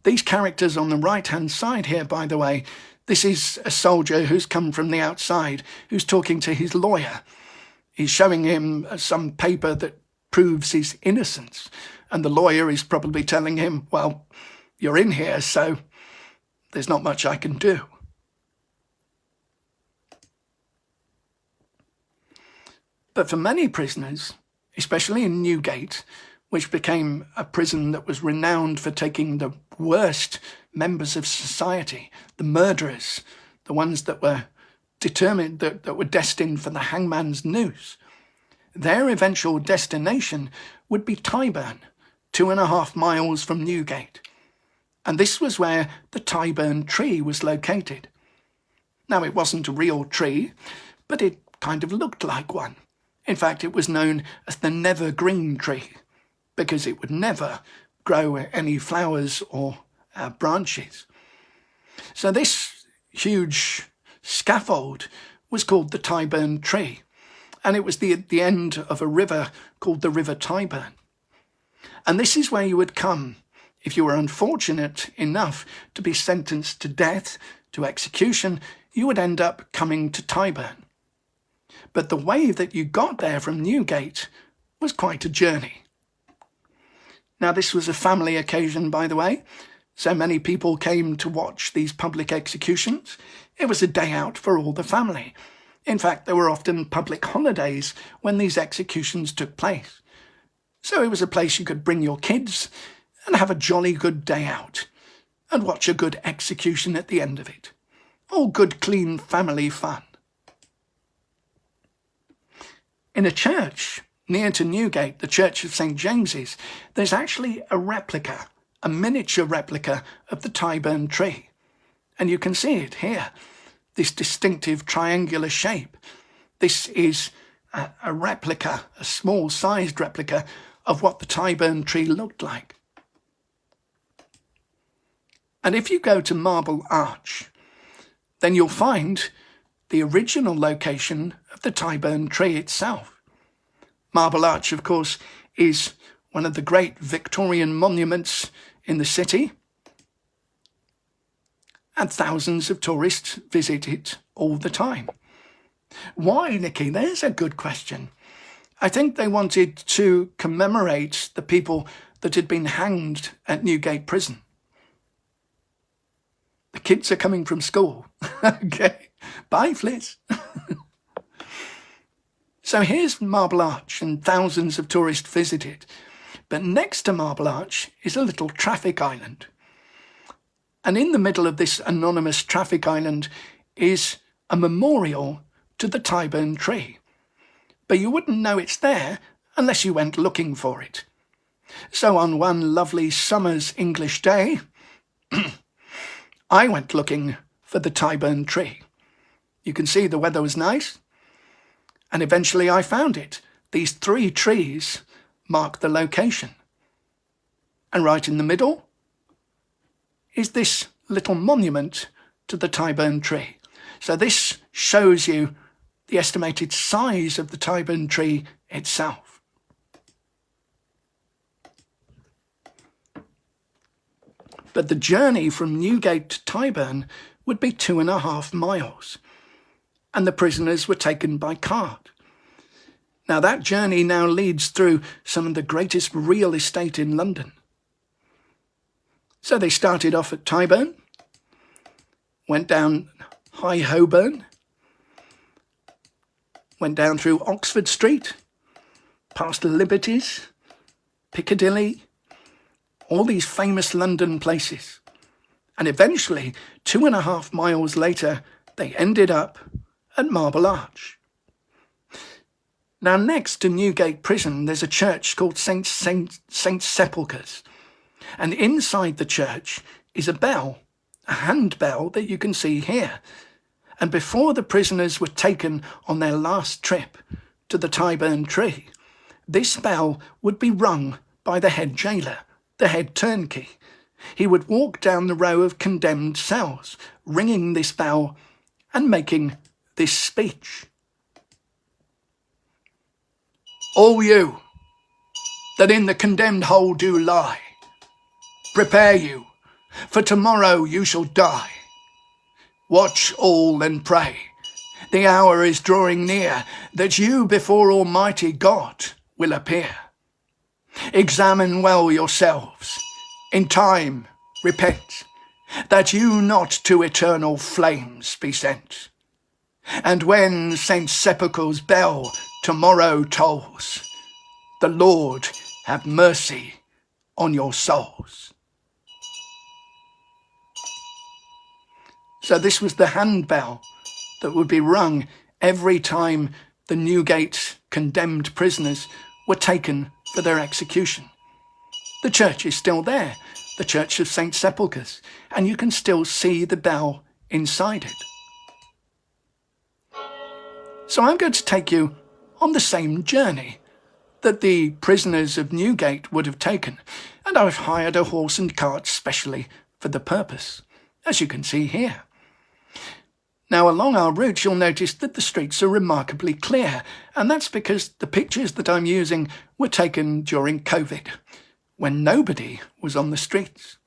These characters on the right-hand side here, by the way, this is a soldier who's come from the outside, who's talking to his lawyer. He's showing him some paper that proves his innocence. And the lawyer is probably telling him, well, you're in here, so there's not much I can do. But for many prisoners, especially in Newgate, which became a prison that was renowned for taking the worst members of society, the murderers, the ones that were determined, that were destined for the hangman's noose, their eventual destination would be Tyburn, 2.5 miles from Newgate. And this was where the Tyburn Tree was located. Now, it wasn't a real tree, but it kind of looked like one. In fact, it was known as the never-green tree, because it would never grow any flowers or branches. So this huge scaffold was called the Tyburn Tree, and it was the end of a river called the River Tyburn. And this is where you would come if you were unfortunate enough to be sentenced to death, to execution. You would end up coming to Tyburn. But the way that you got there from Newgate was quite a journey. Now, this was a family occasion, by the way. So many people came to watch these public executions. It was a day out for all the family. In fact, there were often public holidays when these executions took place. So it was a place you could bring your kids and have a jolly good day out and watch a good execution at the end of it. All good, clean family fun. In a church near to Newgate, the Church of St. James's, there's actually a replica, a miniature replica of the Tyburn Tree. And you can see it here, this distinctive triangular shape. This is a replica, a small-sized replica of what the Tyburn Tree looked like. And if you go to Marble Arch, then you'll find the original location of the Tyburn Tree itself. Marble Arch, of course, is one of the great Victorian monuments in the city, and thousands of tourists visit it all the time. Why, Nicky? There's a good question. I think they wanted to commemorate the people that had been hanged at Newgate Prison. The kids are coming from school. Okay, bye, Fliss. So here's Marble Arch, and thousands of tourists visit it. But next to Marble Arch is a little traffic island. And in the middle of this anonymous traffic island is a memorial to the Tyburn Tree. But you wouldn't know it's there unless you went looking for it. So on one lovely summer's English day, I went looking for the Tyburn Tree. You can see the weather was nice. And eventually I found it. These 3 trees mark the location. And right in the middle is this little monument to the Tyburn Tree. So this shows you the estimated size of the Tyburn Tree itself. But the journey from Newgate to Tyburn would be 2.5 miles, and the prisoners were taken by cart. Now that journey now leads through some of the greatest real estate in London. So they started off at Tyburn, went down High Holborn, went down through Oxford Street, past Liberties, Piccadilly, all these famous London places. And eventually, 2.5 miles later, they ended up at Marble Arch. Now, next to Newgate Prison, there's a church called Saint Sepulchre's. And inside the church is a bell, a handbell that you can see here. And before the prisoners were taken on their last trip to the Tyburn Tree, this bell would be rung by the head jailer, the head turnkey. He would walk down the row of condemned cells, ringing this bell and making this speech. All you that in the condemned hole do lie, prepare you, for tomorrow you shall die. Watch all and pray. The hour is drawing near that you before Almighty God will appear. Examine well yourselves. In time repent, that you not to eternal flames be sent. And when Saint Sepulchre's bell tomorrow tolls, the Lord have mercy on your souls. So this was the handbell that would be rung every time the Newgate condemned prisoners were taken for their execution. The church is still there, the Church of St. Sepulchre's, and you can still see the bell inside it. So I'm going to take you on the same journey that the prisoners of Newgate would have taken, and I've hired a horse and cart specially for the purpose, as you can see here. Now, along our route, you'll notice that the streets are remarkably clear, and that's because the pictures that I'm using were taken during COVID, when nobody was on the streets.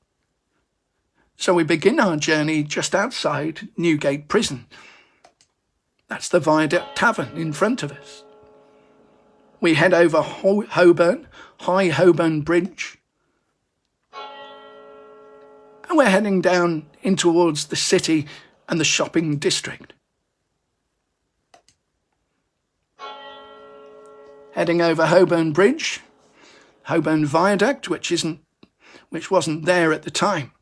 So we begin our journey just outside Newgate Prison. That's the Viaduct Tavern in front of us. We head over Holborn, High Holborn Bridge, and we're heading down in towards the city and the shopping district. Heading over Holborn Bridge, Holborn Viaduct, which wasn't there at the time.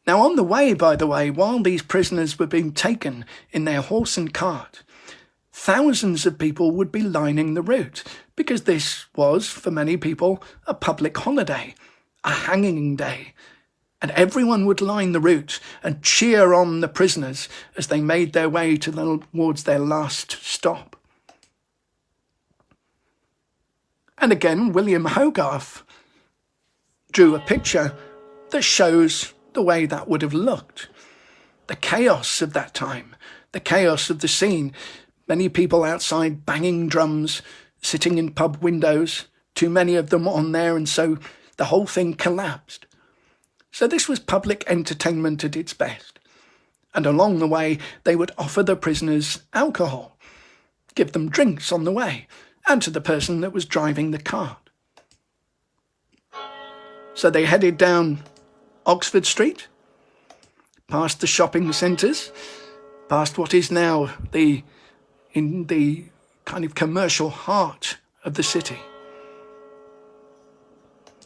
Now on the way, by the way, while these prisoners were being taken in their horse and cart, thousands of people would be lining the route, because this was, for many people, a public holiday, a hanging day. And everyone would line the route and cheer on the prisoners as they made their way towards their last stop. And again, William Hogarth drew a picture that shows the way that would have looked. The chaos of that time, the chaos of the scene. Many people outside banging drums, sitting in pub windows, too many of them on there, and so the whole thing collapsed. So this was public entertainment at its best. And along the way, they would offer the prisoners alcohol, give them drinks on the way, and to the person that was driving the cart. So they headed down Oxford Street, past the shopping centres, past what is now in the kind of commercial heart of the city.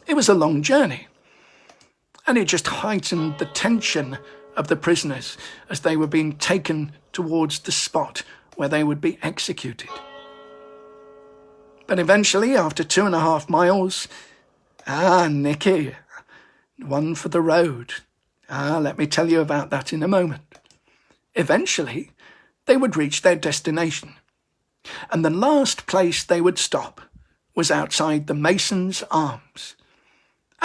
It was a long journey. And it just heightened the tension of the prisoners as they were being taken towards the spot where they would be executed. But eventually, after 2.5 miles, Nicky, one for the road. Let me tell you about that in a moment. Eventually, they would reach their destination. And the last place they would stop was outside the Mason's Arms.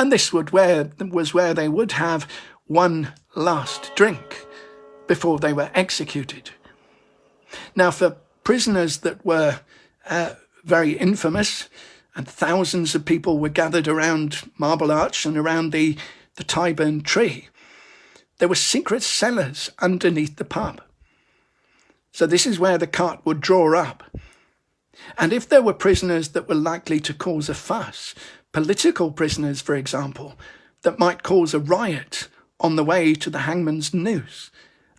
And this was where they would have one last drink before they were executed. Now, for prisoners that were very infamous, and thousands of people were gathered around Marble Arch and around the Tyburn Tree, there were secret cellars underneath the pub. So this is where the cart would draw up. And if there were prisoners that were likely to cause a fuss, political prisoners, for example, that might cause a riot on the way to the hangman's noose,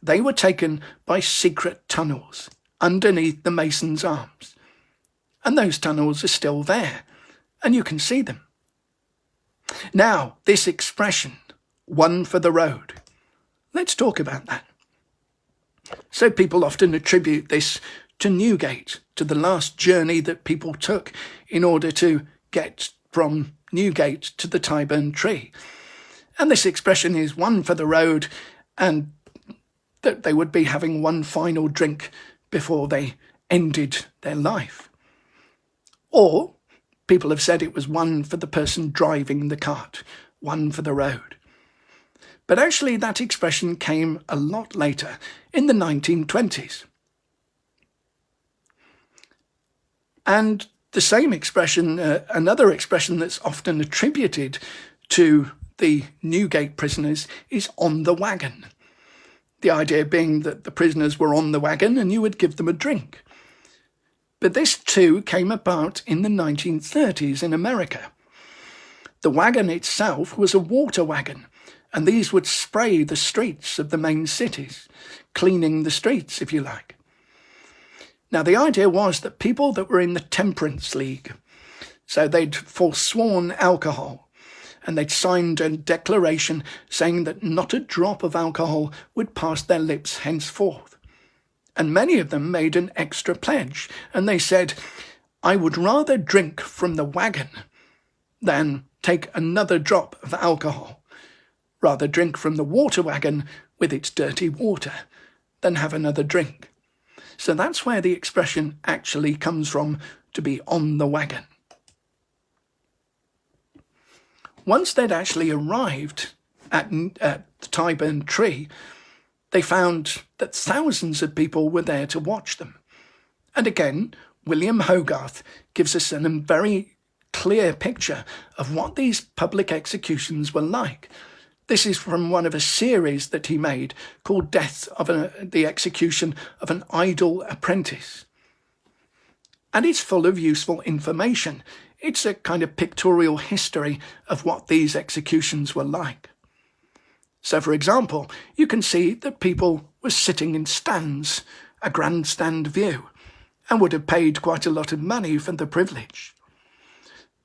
they were taken by secret tunnels underneath the Mason's Arms. And those tunnels are still there, and you can see them. Now, this expression, one for the road, let's talk about that. So people often attribute this to Newgate, to the last journey that people took in order to get from Newgate to the Tyburn Tree. And this expression is one for the road, and that they would be having one final drink before they ended their life. Or people have said it was one for the person driving the cart, one for the road. But actually that expression came a lot later, in the 1920s. And the same expression, another expression that's often attributed to the Newgate prisoners, is on the wagon. The idea being that the prisoners were on the wagon and you would give them a drink. But this too came about in the 1930s in America. The wagon itself was a water wagon, and these would spray the streets of the main cities, cleaning the streets, if you like. Now, the idea was that people that were in the Temperance League, so they'd forsworn alcohol, and they'd signed a declaration saying that not a drop of alcohol would pass their lips henceforth. And many of them made an extra pledge, and they said, I would rather drink from the wagon than take another drop of alcohol, rather drink from the water wagon with its dirty water than have another drink. So that's where the expression actually comes from, to be on the wagon. Once they'd actually arrived at the Tyburn Tree, they found that thousands of people were there to watch them. And again, William Hogarth gives us a very clear picture of what these public executions were like. This is from one of a series that he made called Death of the Execution of an Idle Apprentice. And it's full of useful information. It's a kind of pictorial history of what these executions were like. So, for example, you can see that people were sitting in stands, a grandstand view, and would have paid quite a lot of money for the privilege.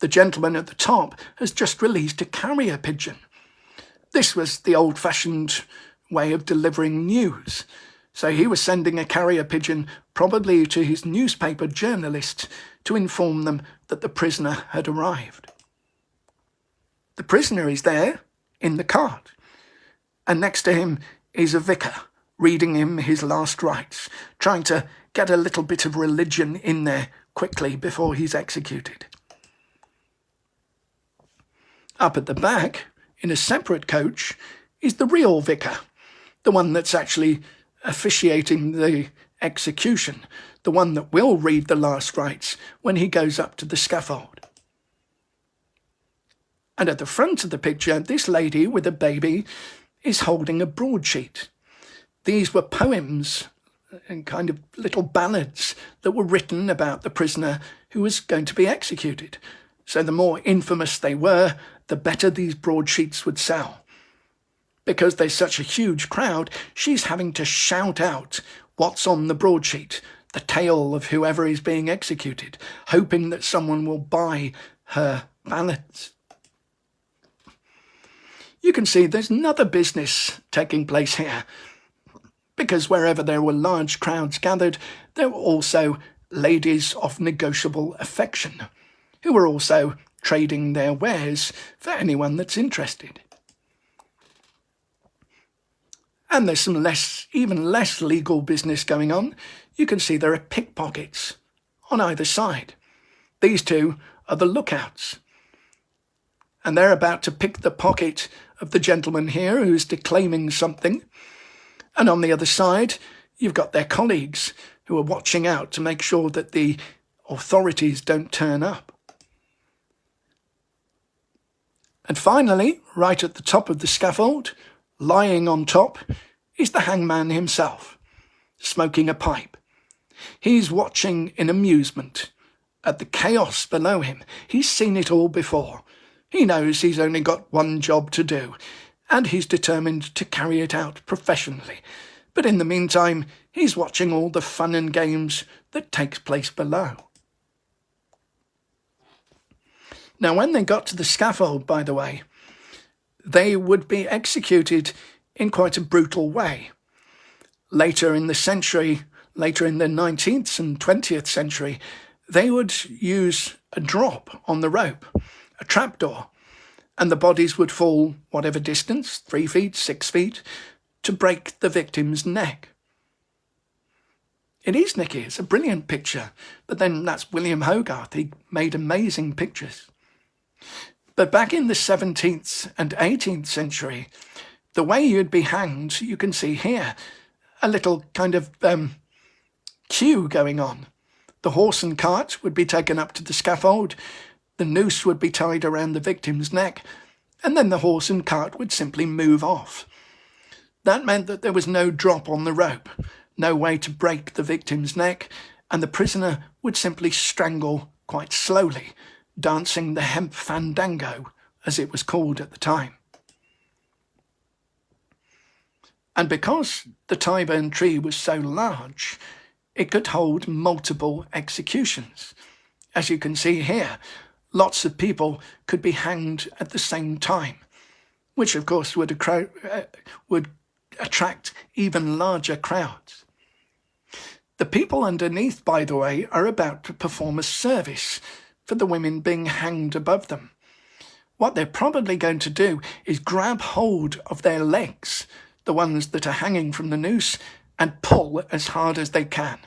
The gentleman at the top has just released a carrier pigeon. This was the old-fashioned way of delivering news. So he was sending a carrier pigeon probably to his newspaper journalist to inform them that the prisoner had arrived. The prisoner is there in the cart, and next to him is a vicar reading him his last rites, trying to get a little bit of religion in there quickly before he's executed. Up at the back, in a separate coach, is the real vicar, the one that's actually officiating the execution, the one that will read the last rites when he goes up to the scaffold. And at the front of the picture, this lady with a baby is holding a broadsheet. These were poems and kind of little ballads that were written about the prisoner who was going to be executed. So the more infamous they were, the better these broadsheets would sell. Because there's such a huge crowd, she's having to shout out what's on the broadsheet, the tale of whoever is being executed, hoping that someone will buy her ballads. You can see there's another business taking place here, because wherever there were large crowds gathered, there were also ladies of negotiable affection, who were also trading their wares for anyone that's interested. And there's some even less legal business going on. You can see there are pickpockets on either side. These two are the lookouts. and they're about to pick the pocket of the gentleman here who's declaiming something. And on the other side, you've got their colleagues who are watching out to make sure that the authorities don't turn up. And finally, right at the top of the scaffold, lying on top, is the hangman himself, smoking a pipe. He's watching in amusement at the chaos below him. He's seen it all before. He knows he's only got one job to do, and he's determined to carry it out professionally. But in the meantime, he's watching all the fun and games that takes place below. Now, when they got to the scaffold, by the way, they would be executed in quite a brutal way. Later in the 19th and 20th century, they would use a drop on the rope, a trapdoor, and the bodies would fall whatever distance, 3 feet, 6 feet, to break the victim's neck. It is, Nicky, it's a brilliant picture, but then that's William Hogarth. He made amazing pictures. But back in the 17th and 18th century, the way you'd be hanged, you can see here, a little kind of queue going on. The horse and cart would be taken up to the scaffold, the noose would be tied around the victim's neck, and then the horse and cart would simply move off. That meant that there was no drop on the rope, no way to break the victim's neck, and the prisoner would simply strangle quite slowly, dancing the hemp fandango, as it was called at the time. And because the Tyburn Tree was so large, it could hold multiple executions. As you can see here, lots of people could be hanged at the same time, which of course would attract even larger crowds. The people underneath, by the way, are about to perform a service for the women being hanged above them. What they're probably going to do is grab hold of their legs, the ones that are hanging from the noose, and pull as hard as they can,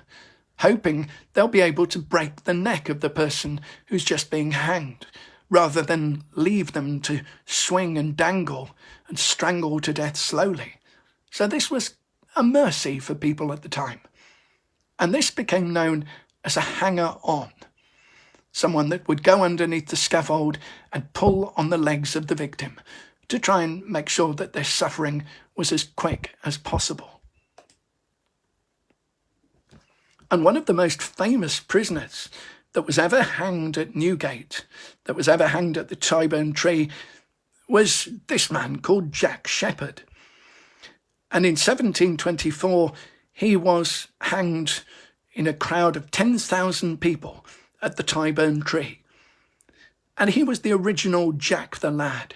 hoping they'll be able to break the neck of the person who's just being hanged, rather than leave them to swing and dangle and strangle to death slowly. So this was a mercy for people at the time. And this became known as a hanger-on, someone that would go underneath the scaffold and pull on the legs of the victim to try and make sure that their suffering was as quick as possible. And one of the most famous prisoners that was ever hanged at Newgate, that was ever hanged at the Tyburn Tree, was this man called Jack Sheppard. And in 1724, he was hanged in a crowd of 10,000 people at the Tyburn Tree. And he was the original Jack the Lad.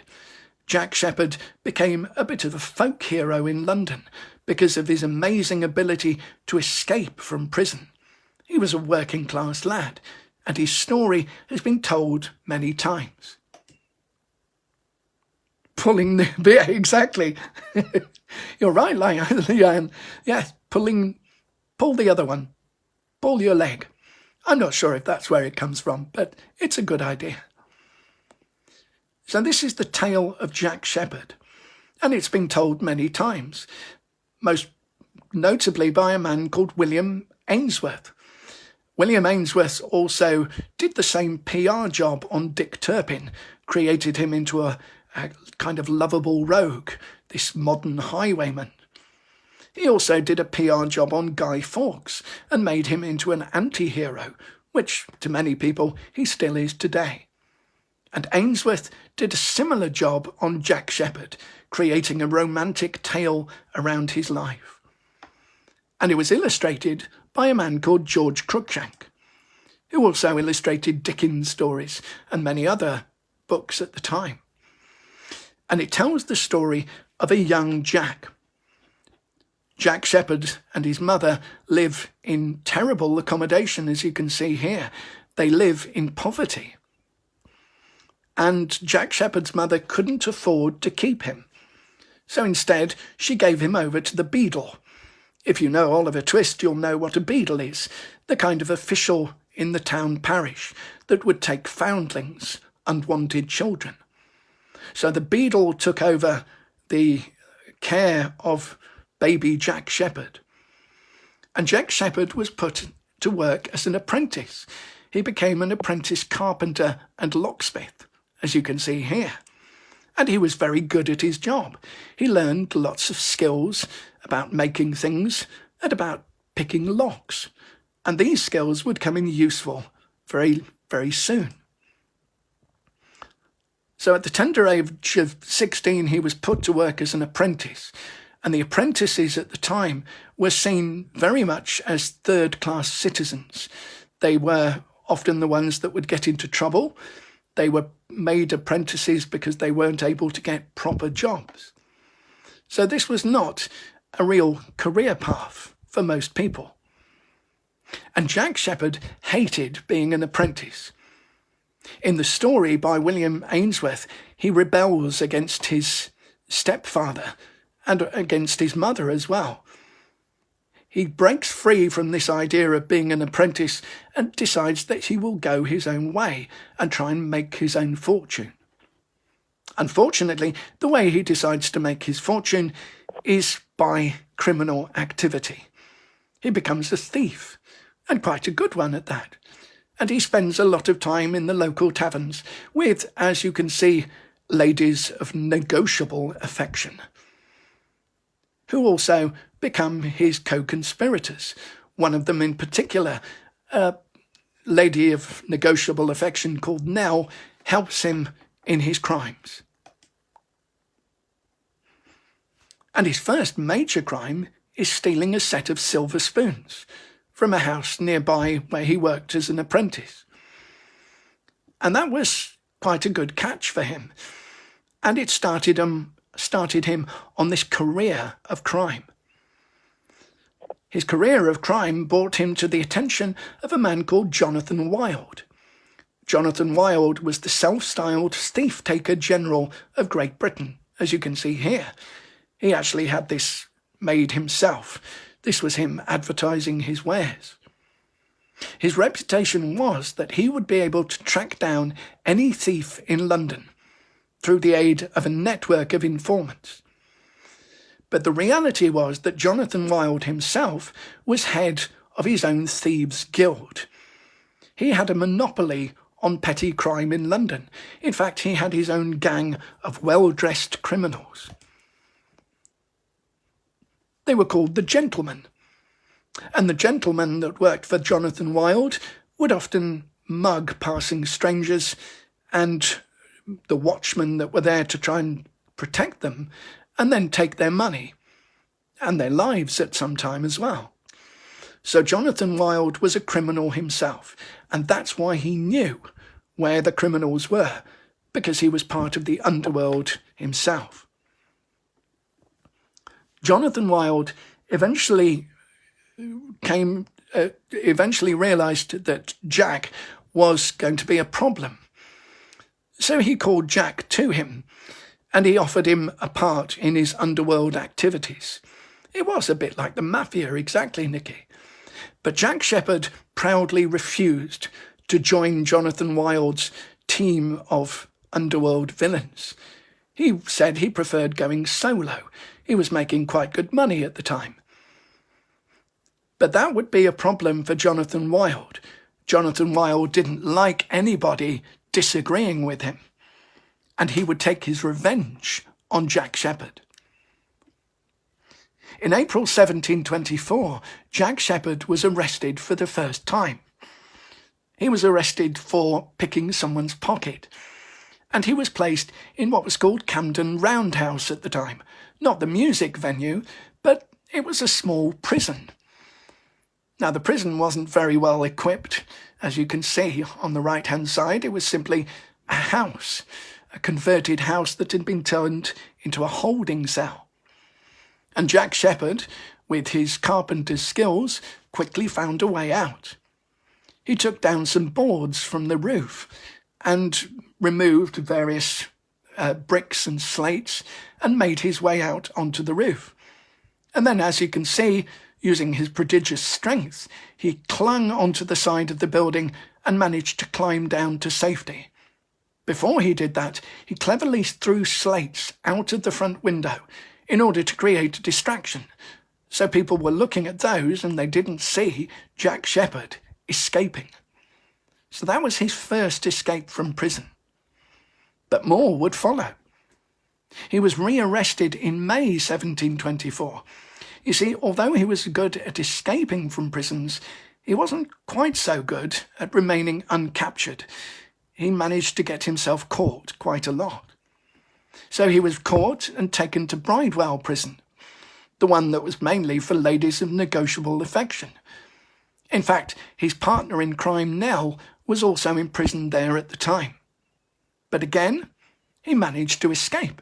Jack Sheppard became a bit of a folk hero in London because of his amazing ability to escape from prison. He was a working class lad, and his story has been told many times. Pulling the... Yeah, exactly. You're right, Leanne. Yes, pull the other one. Pull your leg. I'm not sure if that's where it comes from, but it's a good idea. So this is the tale of Jack Sheppard, and it's been told many times, most notably by a man called William Ainsworth. William Ainsworth also did the same PR job on Dick Turpin, created him into a kind of lovable rogue, this modern highwayman. He also did a PR job on Guy Fawkes and made him into an anti-hero, which to many people he still is today. And Ainsworth did a similar job on Jack Sheppard, creating a romantic tale around his life. And it was illustrated by a man called George Cruikshank, who also illustrated Dickens stories and many other books at the time. And it tells the story of a young Jack. Jack Sheppard and his mother live in terrible accommodation, as you can see here. They live in poverty. And Jack Sheppard's mother couldn't afford to keep him. So instead, she gave him over to the beadle. If you know Oliver Twist, you'll know what a beadle is, the kind of official in the town parish that would take foundlings, unwanted children. So the beadle took over the care of baby Jack Sheppard. And Jack Sheppard was put to work as an apprentice. He became an apprentice carpenter and locksmith, as you can see here. And he was very good at his job. He learned lots of skills about making things and about picking locks. And these skills would come in useful very, very soon. So at the tender age of 16, he was put to work as an apprentice. And the apprentices at the time were seen very much as third-class citizens. They were often the ones that would get into trouble. They were made apprentices because they weren't able to get proper jobs. So this was not a real career path for most people. And Jack Sheppard hated being an apprentice. In the story by William Ainsworth, he rebels against his stepfather and against his mother as well. He breaks free from this idea of being an apprentice and decides that he will go his own way and try and make his own fortune. Unfortunately, the way he decides to make his fortune is by criminal activity. He becomes a thief, and quite a good one at that. And he spends a lot of time in the local taverns with, as you can see, ladies of negotiable affection, who also become his co-conspirators. One of them in particular, a lady of negotiable affection called Nell, helps him in his crimes. And his first major crime is stealing a set of silver spoons from a house nearby where he worked as an apprentice. And that was quite a good catch for him. And it started him on this career of crime. His career of crime brought him to the attention of a man called Jonathan Wild. Jonathan Wild was the self-styled thief-taker general of Great Britain, as you can see here. He actually had this made himself. This was him advertising his wares. His reputation was that he would be able to track down any thief in London through the aid of a network of informants. But the reality was that Jonathan Wild himself was head of his own thieves' guild. He had a monopoly on petty crime in London. In fact, he had his own gang of well-dressed criminals. They were called the gentlemen. And the gentlemen that worked for Jonathan Wild would often mug passing strangers and the watchmen that were there to try and protect them, and then take their money and their lives at some time as well. So Jonathan Wild was a criminal himself, and that's why he knew where the criminals were, because he was part of the underworld himself. Jonathan Wild eventually realised that Jack was going to be a problem. So he called Jack to him, and he offered him a part in his underworld activities. It was a bit like the mafia, exactly, Nicky. But Jack Sheppard proudly refused to join Jonathan Wild's team of underworld villains. He said he preferred going solo. He was making quite good money at the time. But that would be a problem for Jonathan Wild. Jonathan Wild didn't like anybody disagreeing with him, and he would take his revenge on Jack Sheppard. In April 1724, Jack Sheppard was arrested for the first time. He was arrested for picking someone's pocket, and he was placed in what was called Camden Roundhouse at the time. Not the music venue, but it was a small prison. Now, the prison wasn't very well equipped. As you can see on the right-hand side, it was simply a house, a converted house that had been turned into a holding cell. And Jack Sheppard, with his carpenter's skills, quickly found a way out. He took down some boards from the roof and removed various bricks and slates and made his way out onto the roof. And then, as you can see, using his prodigious strength, he clung onto the side of the building and managed to climb down to safety. Before he did that, he cleverly threw slates out of the front window in order to create a distraction, so people were looking at those and they didn't see Jack Sheppard escaping. So that was his first escape from prison. But more would follow. He was rearrested in May 1724. You see, although he was good at escaping from prisons, he wasn't quite so good at remaining uncaptured. He managed to get himself caught quite a lot. So he was caught and taken to Bridewell prison, the one that was mainly for ladies of negotiable affection. In fact, his partner in crime, Nell, was also imprisoned there at the time. But again, he managed to escape.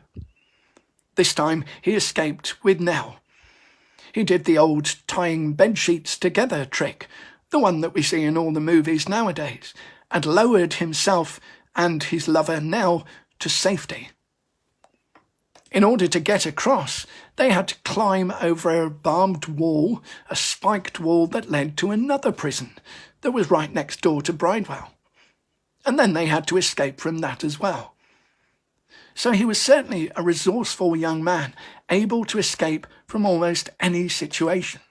This time he escaped with Nell. He did the old tying bedsheets together trick, the one that we see in all the movies nowadays, and lowered himself and his lover Nell to safety. In order to get across, they had to climb over a barbed wall, a spiked wall that led to another prison that was right next door to Bridewell. And then they had to escape from that as well. So he was certainly a resourceful young man, able to escape from almost any situation.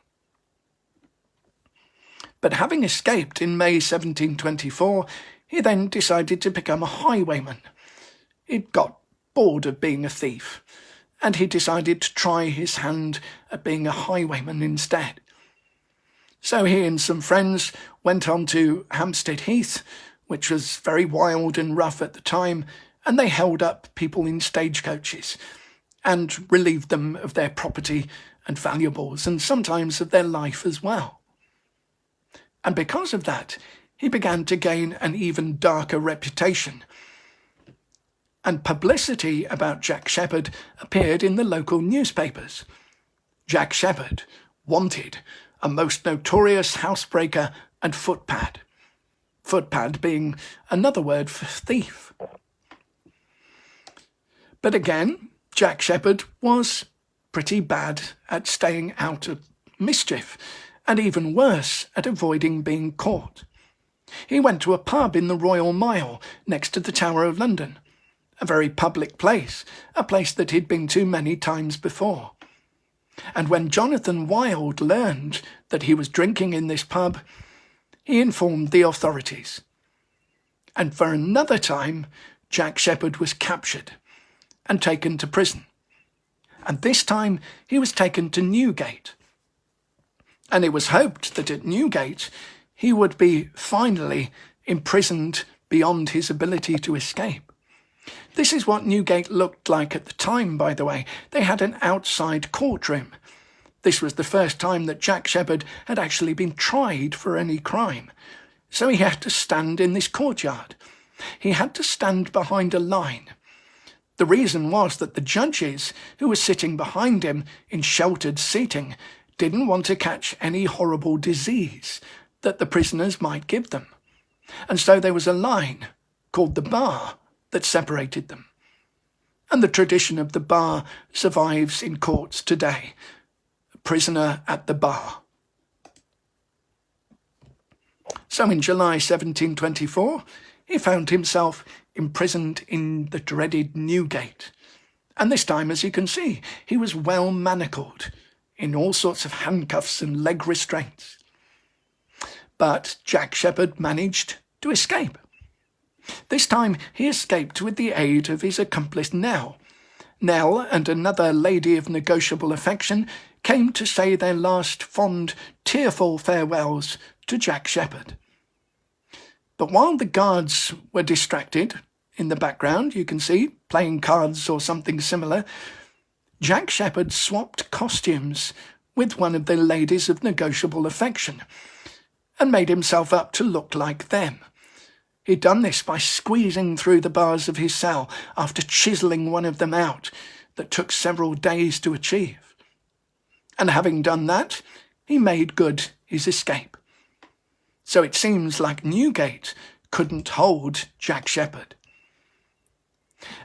But having escaped in May 1724, he then decided to become a highwayman. He'd got bored of being a thief, and he decided to try his hand at being a highwayman instead. So he and some friends went on to Hampstead Heath, which was very wild and rough at the time, and they held up people in stagecoaches and relieved them of their property and valuables, and sometimes of their life as well. And because of that, he began to gain an even darker reputation. And publicity about Jack Sheppard appeared in the local newspapers. Jack Sheppard, wanted, a most notorious housebreaker and footpad. Footpad being another word for thief. But again, Jack Sheppard was pretty bad at staying out of mischief, and even worse at avoiding being caught. He went to a pub in the Royal Mile next to the Tower of London, a very public place, a place that he'd been to many times before. And when Jonathan Wild learned that he was drinking in this pub, he informed the authorities. And for another time, Jack Sheppard was captured and taken to prison. And this time he was taken to Newgate. And it was hoped that at Newgate he would be finally imprisoned beyond his ability to escape. This is what Newgate looked like at the time, by the way. They had an outside courtroom. This was the first time that Jack Sheppard had actually been tried for any crime. So he had to stand in this courtyard. He had to stand behind a line. The reason was that the judges who were sitting behind him in sheltered seating didn't want to catch any horrible disease that the prisoners might give them. And so there was a line called the bar that separated them. And the tradition of the bar survives in courts today. A prisoner at the bar. So in July 1724, he found himself imprisoned in the dreaded Newgate. And this time, as you can see, he was well manacled in all sorts of handcuffs and leg restraints. But Jack Sheppard managed to escape. This time he escaped with the aid of his accomplice Nell. Nell and another lady of negotiable affection came to say their last fond, tearful farewells to Jack Sheppard. But while the guards were distracted, in the background you can see, playing cards or something similar, Jack Sheppard swapped costumes with one of the ladies of negotiable affection and made himself up to look like them. He'd done this by squeezing through the bars of his cell after chiselling one of them out that took several days to achieve. And having done that, he made good his escape. So it seems like Newgate couldn't hold Jack Sheppard.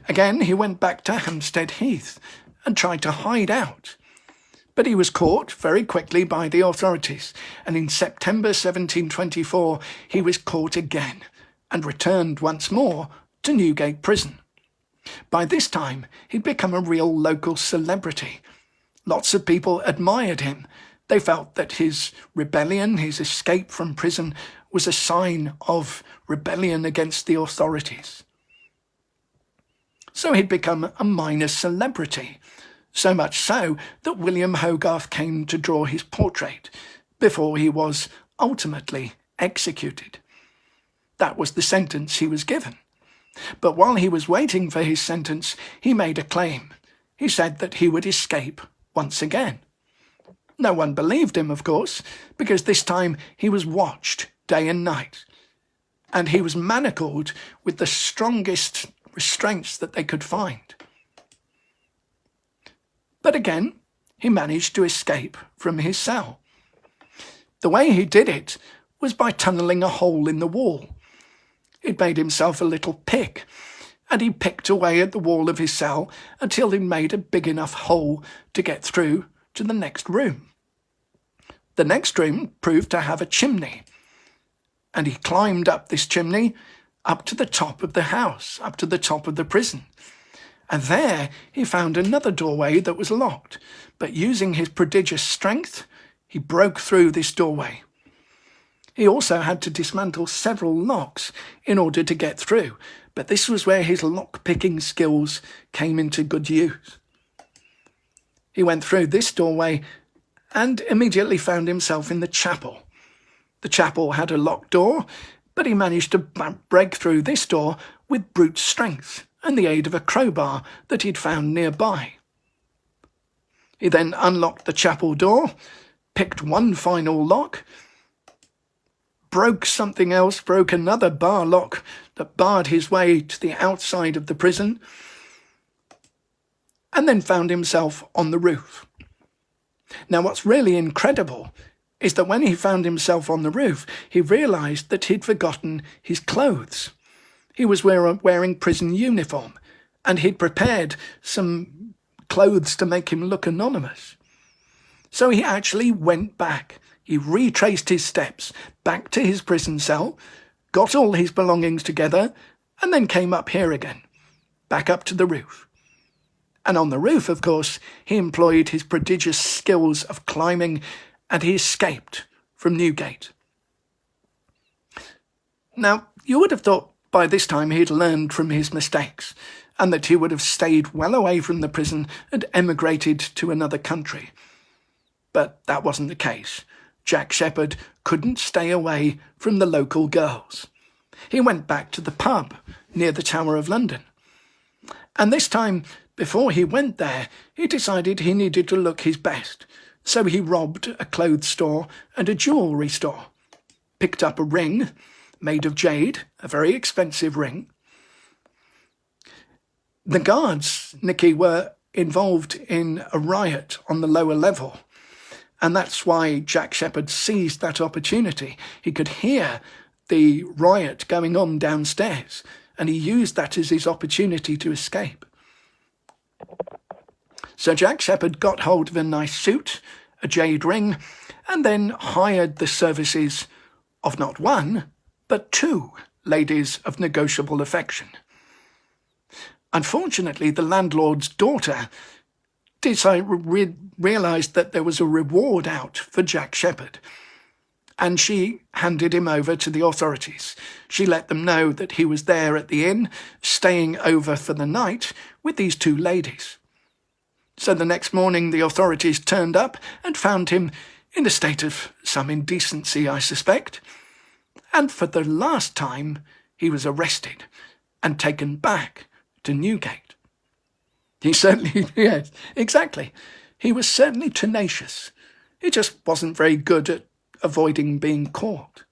Again, he went back to Hampstead Heath and tried to hide out. But he was caught very quickly by the authorities, and in September 1724 he was caught again and returned once more to Newgate prison. By this time, he'd become a real local celebrity. Lots of people admired him. They felt that his rebellion, his escape from prison, was a sign of rebellion against the authorities. So he'd become a minor celebrity, so much so that William Hogarth came to draw his portrait before he was ultimately executed. That was the sentence he was given. But while he was waiting for his sentence, he made a claim. He said that he would escape once again. No one believed him, of course, because this time he was watched day and night, and he was manacled with the strongest restraints that they could find. But again, he managed to escape from his cell. The way he did it was by tunnelling a hole in the wall. He'd made himself a little pick, and he picked away at the wall of his cell until he'd made a big enough hole to get through to the next room. The next room proved to have a chimney, and he climbed up this chimney up to the top of the house, up to the top of the prison. And there he found another doorway that was locked, but using his prodigious strength, he broke through this doorway. He also had to dismantle several locks in order to get through, but this was where his lock-picking skills came into good use. He went through this doorway and immediately found himself in the chapel. The chapel had a locked door, but he managed to break through this door with brute strength and the aid of a crowbar that he'd found nearby. He then unlocked the chapel door, picked one final lock, broke something else, broke another bar lock that barred his way to the outside of the prison, and then found himself on the roof. Now, what's really incredible is that when he found himself on the roof, he realised that he'd forgotten his clothes. He was wearing prison uniform, and he'd prepared some clothes to make him look anonymous. So he actually went back. He retraced his steps back to his prison cell, got all his belongings together, and then came up here again, back up to the roof. And on the roof, of course, he employed his prodigious skills of climbing, and he escaped from Newgate. Now, you would have thought by this time he'd learned from his mistakes, and that he would have stayed well away from the prison and emigrated to another country. But that wasn't the case. Jack Sheppard couldn't stay away from the local girls. He went back to the pub near the Tower of London. And this time, before he went there, he decided he needed to look his best. So he robbed a clothes store and a jewellery store, picked up a ring made of jade, a very expensive ring. The guards, Nicky, were involved in a riot on the lower level, and that's why Jack Sheppard seized that opportunity. He could hear the riot going on downstairs, and he used that as his opportunity to escape. So Jack Sheppard got hold of a nice suit, a jade ring, and then hired the services of not one, but two ladies of negotiable affection. Unfortunately, the landlord's daughter realised that there was a reward out for Jack Sheppard, and she handed him over to the authorities. She let them know that he was there at the inn, staying over for the night with these two ladies. So the next morning the authorities turned up and found him in a state of some indecency, I suspect. And for the last time, he was arrested and taken back to Newgate. He certainly, yes, exactly. He was certainly tenacious. He just wasn't very good at avoiding being caught.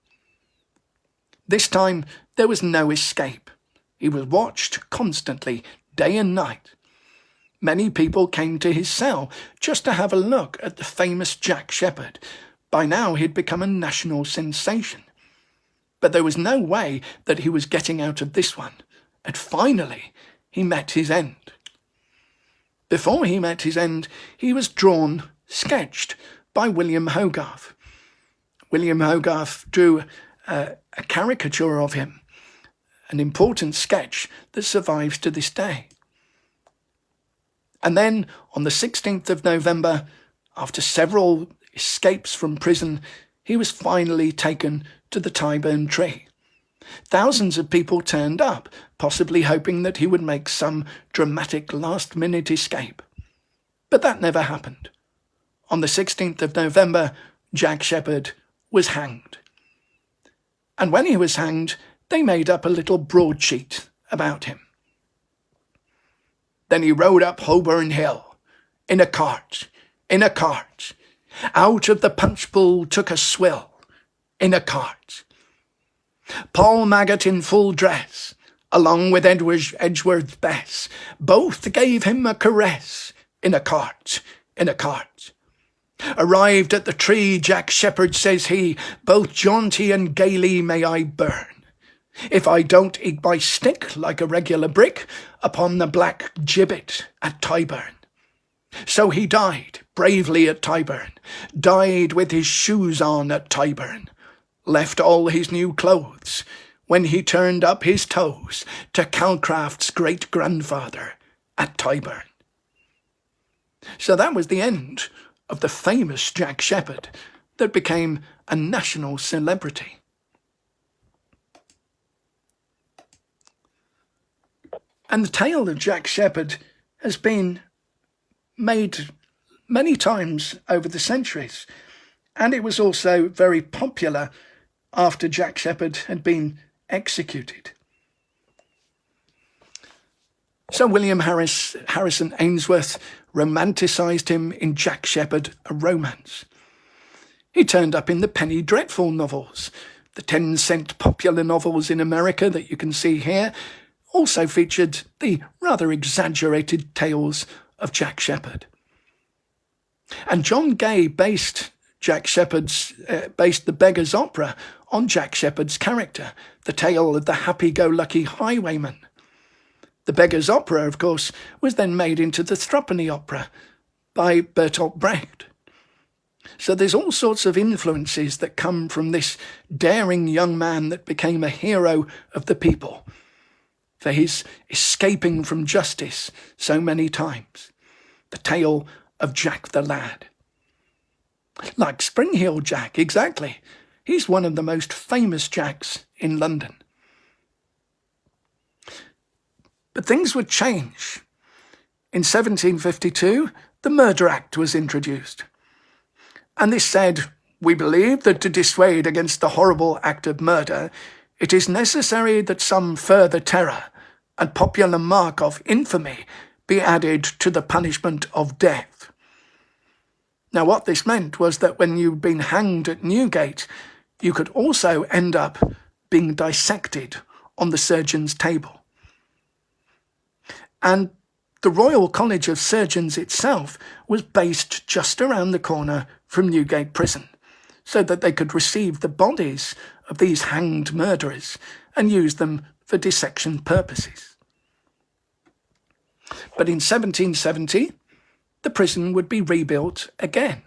This time, there was no escape. He was watched constantly, day and night. Many people came to his cell just to have a look at the famous Jack Sheppard. By now, he'd become a national sensation. But there was no way that he was getting out of this one. And finally, he met his end. Before he met his end, he was drawn, sketched by William Hogarth. William Hogarth drew a caricature of him, an important sketch that survives to this day. And then on the 16th of November, after several escapes from prison, he was finally taken to the Tyburn Tree. Thousands of people turned up, possibly hoping that he would make some dramatic last-minute escape. But that never happened. On the 16th of November, Jack Sheppard was hanged. And when he was hanged, they made up a little broadsheet about him. Then he rode up Holborn Hill, in a cart, out of the punch bowl took a swill, in a cart. Paul Maggot in full dress, along with Edgeworth Bess, both gave him a caress, in a cart. Arrived at the tree, Jack Sheppard, says he, both jaunty and gaily may I burn, if I don't eat my stick like a regular brick upon the black gibbet at Tyburn. So he died bravely at Tyburn, died with his shoes on at Tyburn, left all his new clothes when he turned up his toes to Calcraft's great-grandfather at Tyburn. So that was the end of the famous Jack Sheppard that became a national celebrity. And the tale of Jack Sheppard has been made many times over the centuries, and it was also very popular after Jack Sheppard had been executed. So William Harrison Ainsworth romanticised him in Jack Sheppard, A Romance. He turned up in the penny dreadful novels. The 10-cent popular novels in America that you can see here also featured the rather exaggerated tales of Jack Sheppard. And John Gay based the Beggar's Opera on Jack Sheppard's character, the tale of the happy-go-lucky highwayman. The Beggar's Opera, of course, was then made into the Threepenny Opera by Bertolt Brecht. So there's all sorts of influences that come from this daring young man that became a hero of the people for his escaping from justice so many times. The tale of Jack the Lad. Like Spring-Heel Jack, exactly. He's one of the most famous Jacks in London. But things would change. In 1752, the Murder Act was introduced. And this said, we believe that to dissuade against the horrible act of murder, it is necessary that some further terror and popular mark of infamy be added to the punishment of death. Now what this meant was that when you'd been hanged at Newgate, you could also end up being dissected on the surgeon's table. And the Royal College of Surgeons itself was based just around the corner from Newgate Prison, so that they could receive the bodies of these hanged murderers and use them for dissection purposes. But in 1770, the prison would be rebuilt again.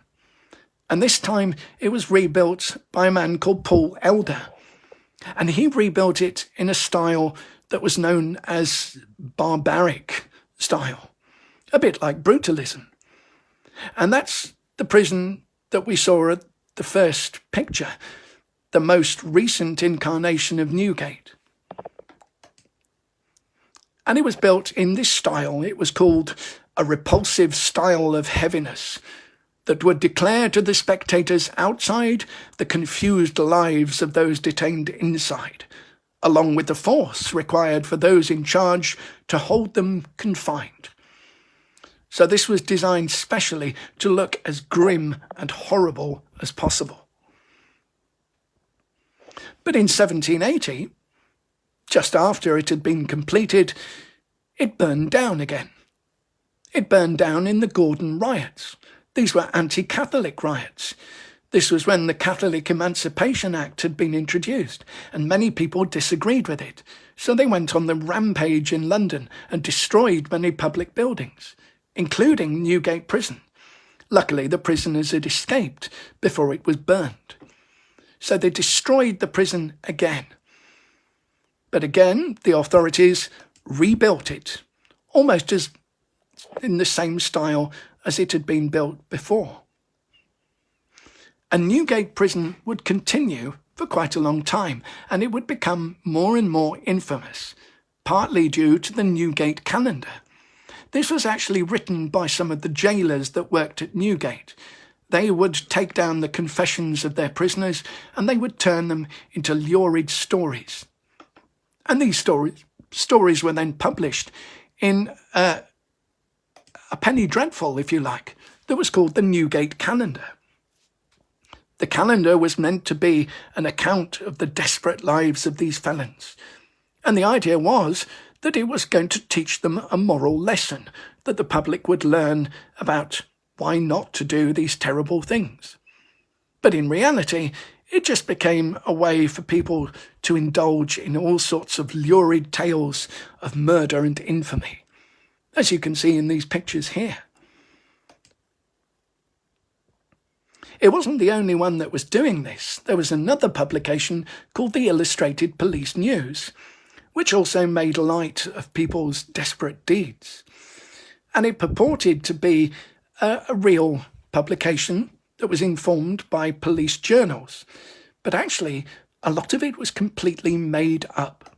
And this time it was rebuilt by a man called Paul Elder. And he rebuilt it in a style that was known as barbaric style, a bit like brutalism. And that's the prison that we saw at the first picture, the most recent incarnation of Newgate. And it was built in this style. It was called a repulsive style of heaviness that would declare to the spectators outside the confused lives of those detained inside, along with the force required for those in charge to hold them confined. So this was designed specially to look as grim and horrible as possible. But in 1780, just after it had been completed, it burned down again. It burned down in the Gordon riots. These were anti-Catholic riots. This was when the Catholic Emancipation Act had been introduced, and many people disagreed with it. So they went on the rampage in London and destroyed many public buildings, including Newgate Prison. Luckily, the prisoners had escaped before it was burned. So they destroyed the prison again. But again, the authorities rebuilt it, almost as in the same style as it had been built before. And Newgate prison would continue for quite a long time, and it would become more and more infamous, partly due to the Newgate calendar. This was actually written by some of the jailers that worked at Newgate. They would take down the confessions of their prisoners and they would turn them into lurid stories. And these stories were then published in a penny dreadful, if you like, that was called the Newgate Calendar. The calendar was meant to be an account of the desperate lives of these felons. And the idea was that it was going to teach them a moral lesson, that the public would learn about why not to do these terrible things. But in reality, it just became a way for people to indulge in all sorts of lurid tales of murder and infamy, as you can see in these pictures here. It wasn't the only one that was doing this. There was another publication called the Illustrated Police News, which also made light of people's desperate deeds. And it purported to be a real publication that was informed by police journals, but actually a lot of it was completely made up.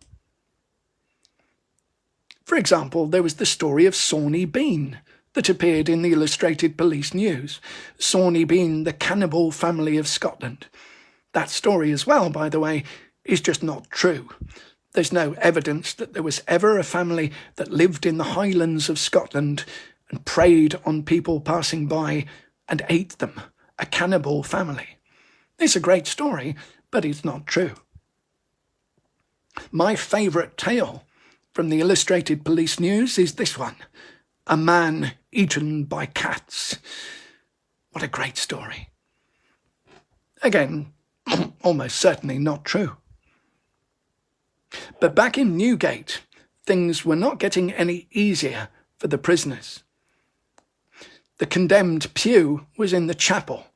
For example, there was the story of Sawney Bean that appeared in the Illustrated Police News. Sawney Bean, the cannibal family of Scotland. That story as well, by the way, is just not true. There's no evidence that there was ever a family that lived in the Highlands of Scotland and preyed on people passing by and ate them. A cannibal family. It's a great story, but it's not true. My favourite tale from the Illustrated Police News is this one. A man eaten by cats. What a great story. Again, almost certainly not true. But back in Newgate, things were not getting any easier for the prisoners. The condemned pew was in the chapel,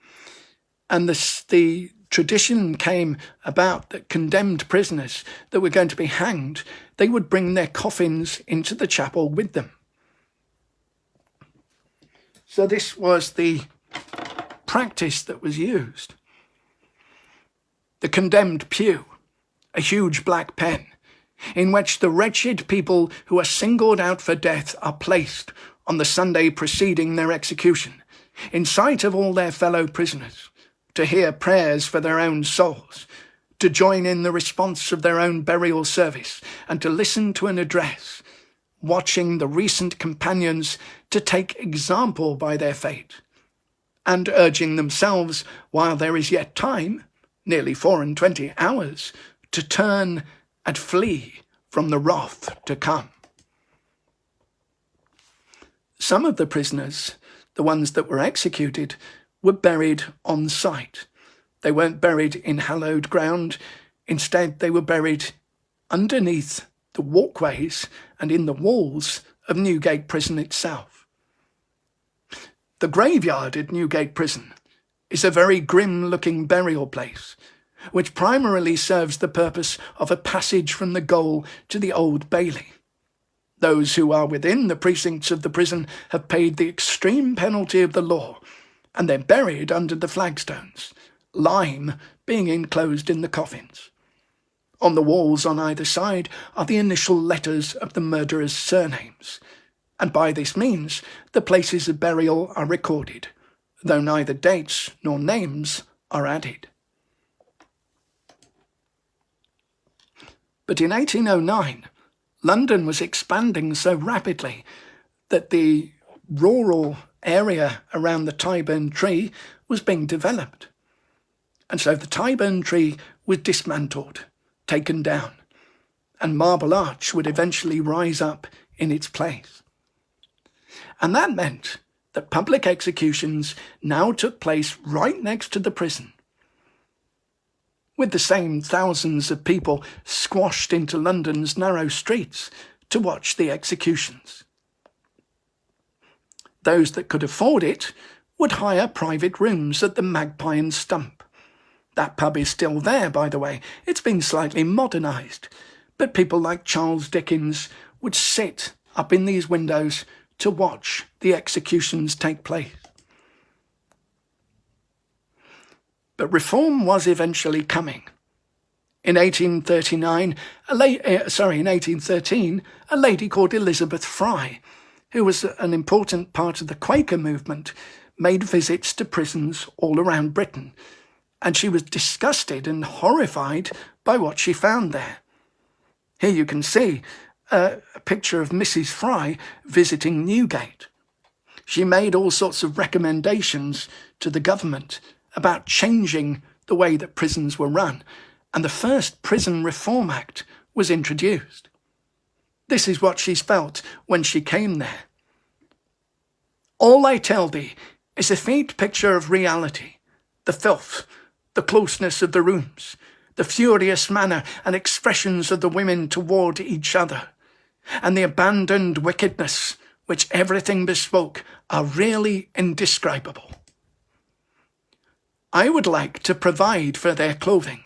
and the tradition came about that condemned prisoners that were going to be hanged, they would bring their coffins into the chapel with them. So this was the practice that was used. The condemned pew, a huge black pen, in which the wretched people who are singled out for death are placed on the Sunday preceding their execution, in sight of all their fellow prisoners, to hear prayers for their own souls, to join in the response of their own burial service, and to listen to an address, watching the recent companions to take example by their fate, and urging themselves, while there is yet time, nearly 24 hours, to turn and flee from the wrath to come. Some of the prisoners, the ones that were executed, were buried on site. They weren't buried in hallowed ground. Instead, they were buried underneath the walkways and in the walls of Newgate Prison itself. The graveyard at Newgate Prison is a very grim-looking burial place, which primarily serves the purpose of a passage from the gaol to the Old Bailey. Those who are within the precincts of the prison have paid the extreme penalty of the law, and they're buried under the flagstones, lime being enclosed in the coffins. On the walls on either side are the initial letters of the murderers' surnames, and by this means the places of burial are recorded, though neither dates nor names are added. But in 1809, London was expanding so rapidly that the rural area around the Tyburn Tree was being developed. And so the Tyburn Tree was dismantled, taken down, and Marble Arch would eventually rise up in its place. And that meant that public executions now took place right next to the prison, with the same thousands of people squashed into London's narrow streets to watch the executions. Those that could afford it would hire private rooms at the Magpie and Stump. That pub is still there, by the way. It's been slightly modernised, But people like Charles Dickens would sit up in these windows to watch the executions take place. But reform was eventually coming. In 1813, a lady called Elizabeth Fry, who was an important part of the Quaker movement, made visits to prisons all around Britain, and she was disgusted and horrified by what she found there. Here you can see a picture of Mrs. Fry visiting Newgate. She made all sorts of recommendations to the government about changing the way that prisons were run, and the first Prison Reform Act was introduced. This is what she felt when she came there. All I tell thee is a faint picture of reality, the filth, the closeness of the rooms, the furious manner and expressions of the women toward each other, and the abandoned wickedness which everything bespoke are really indescribable. I would like to provide for their clothing,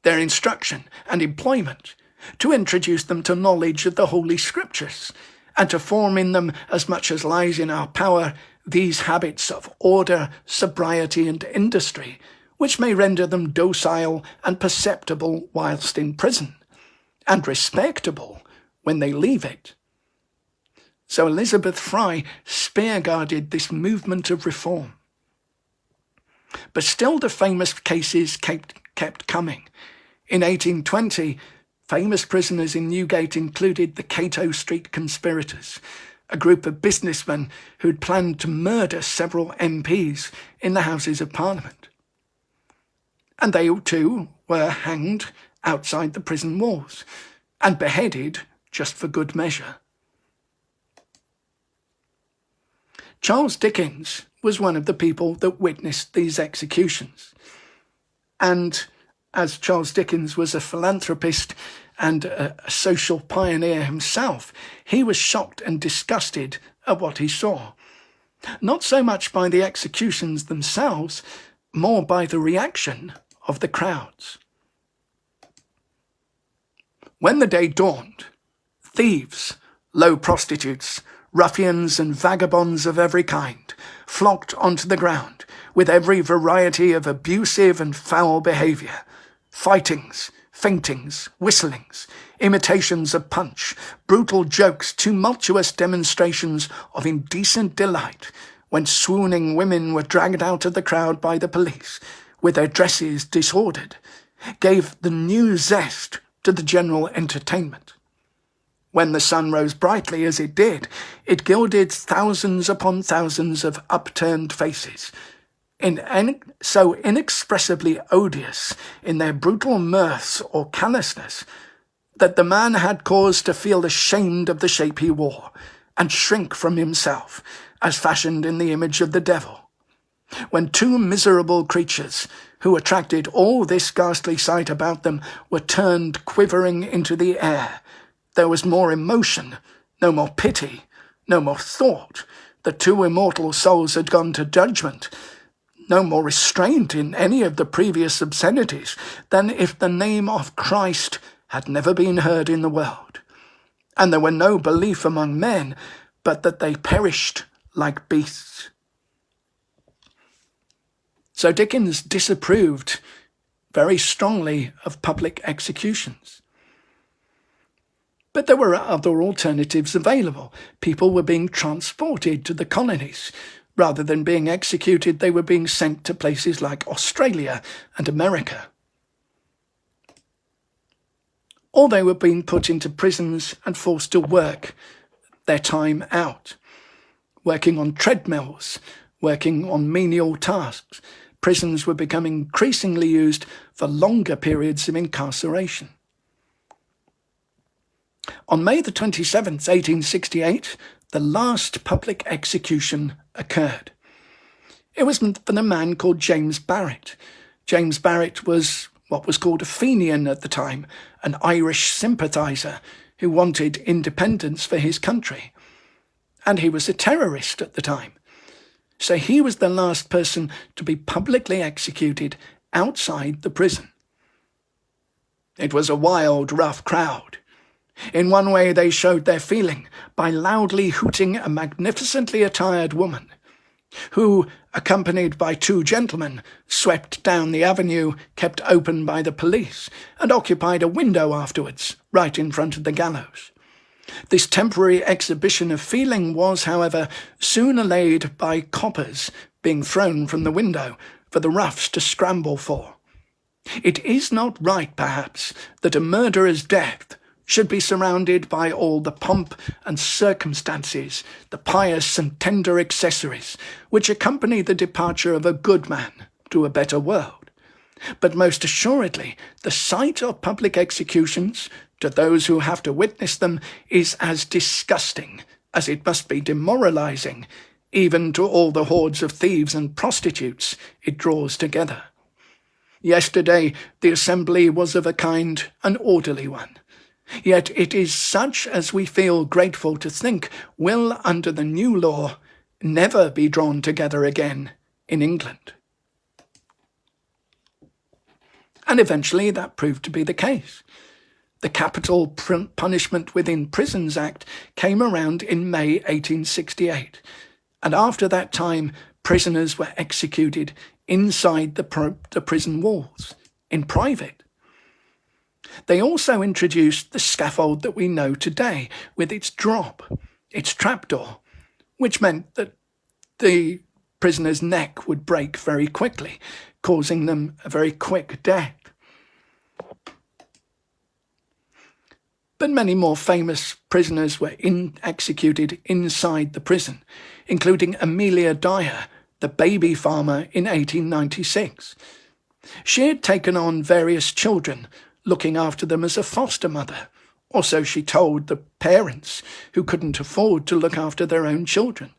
their instruction and employment, to introduce them to knowledge of the Holy Scriptures, and to form in them, as much as lies in our power, these habits of order, sobriety and industry, which may render them docile and perceptible whilst in prison, and respectable when they leave it. So Elizabeth Fry spearguarded this movement of reform. But still the famous cases kept coming. In 1820, famous prisoners in Newgate included the Cato Street conspirators, a group of businessmen who'd planned to murder several MPs in the Houses of Parliament. And they too were hanged outside the prison walls and beheaded just for good measure. Charles Dickens was one of the people that witnessed these executions. And as Charles Dickens was a philanthropist and a social pioneer himself, he was shocked and disgusted at what he saw. Not so much by the executions themselves, more by the reaction of the crowds. When the day dawned, thieves, low prostitutes, ruffians and vagabonds of every kind flocked onto the ground with every variety of abusive and foul behaviour, fightings, faintings, whistlings, imitations of punch, brutal jokes, tumultuous demonstrations of indecent delight, when swooning women were dragged out of the crowd by the police with their dresses disordered, gave the new zest to the general entertainment. When the sun rose brightly as it did, it gilded thousands upon thousands of upturned faces, so inexpressibly odious in their brutal mirths or callousness, that the man had cause to feel ashamed of the shape he wore, and shrink from himself, as fashioned in the image of the devil. When two miserable creatures, who attracted all this ghastly sight about them, were turned quivering into the air, there was more emotion, no more pity, no more thought. The two immortal souls had gone to judgment. No more restraint in any of the previous obscenities than if the name of Christ had never been heard in the world. And there were no belief among men, but that they perished like beasts. So Dickens disapproved very strongly of public executions. But there were other alternatives available. People were being transported to the colonies. Rather than being executed, they were being sent to places like Australia and America. Or they were being put into prisons and forced to work their time out, working on treadmills, working on menial tasks. Prisons were becoming increasingly used for longer periods of incarceration. On May the 27th, 1868, the last public execution occurred. It was for the man called James Barrett. James Barrett was what was called a Fenian at the time, an Irish sympathiser who wanted independence for his country. And he was a terrorist at the time. So he was the last person to be publicly executed outside the prison. It was a wild, rough crowd. In one way they showed their feeling by loudly hooting a magnificently attired woman, who, accompanied by two gentlemen, swept down the avenue kept open by the police and occupied a window afterwards, right in front of the gallows. This temporary exhibition of feeling was, however, soon allayed by coppers being thrown from the window for the roughs to scramble for. It is not right, perhaps, that a murderer's death should be surrounded by all the pomp and circumstances, the pious and tender accessories, which accompany the departure of a good man to a better world. But most assuredly, the sight of public executions, to those who have to witness them, is as disgusting as it must be demoralizing, even to all the hordes of thieves and prostitutes it draws together. Yesterday the assembly was of a kind an orderly one, yet it is such as we feel grateful to think will, under the new law, never be drawn together again in England. And eventually that proved to be the case. The Capital Punishment Within Prisons Act came around in May 1868, and after that time prisoners were executed inside the prison walls, in private. They also introduced the scaffold that we know today, with its drop, its trapdoor, which meant that the prisoner's neck would break very quickly, causing them a very quick death. But many more famous prisoners were executed inside the prison, including Amelia Dyer, the baby farmer, in 1896. She had taken on various children, looking after them as a foster mother, or so she told the parents who couldn't afford to look after their own children.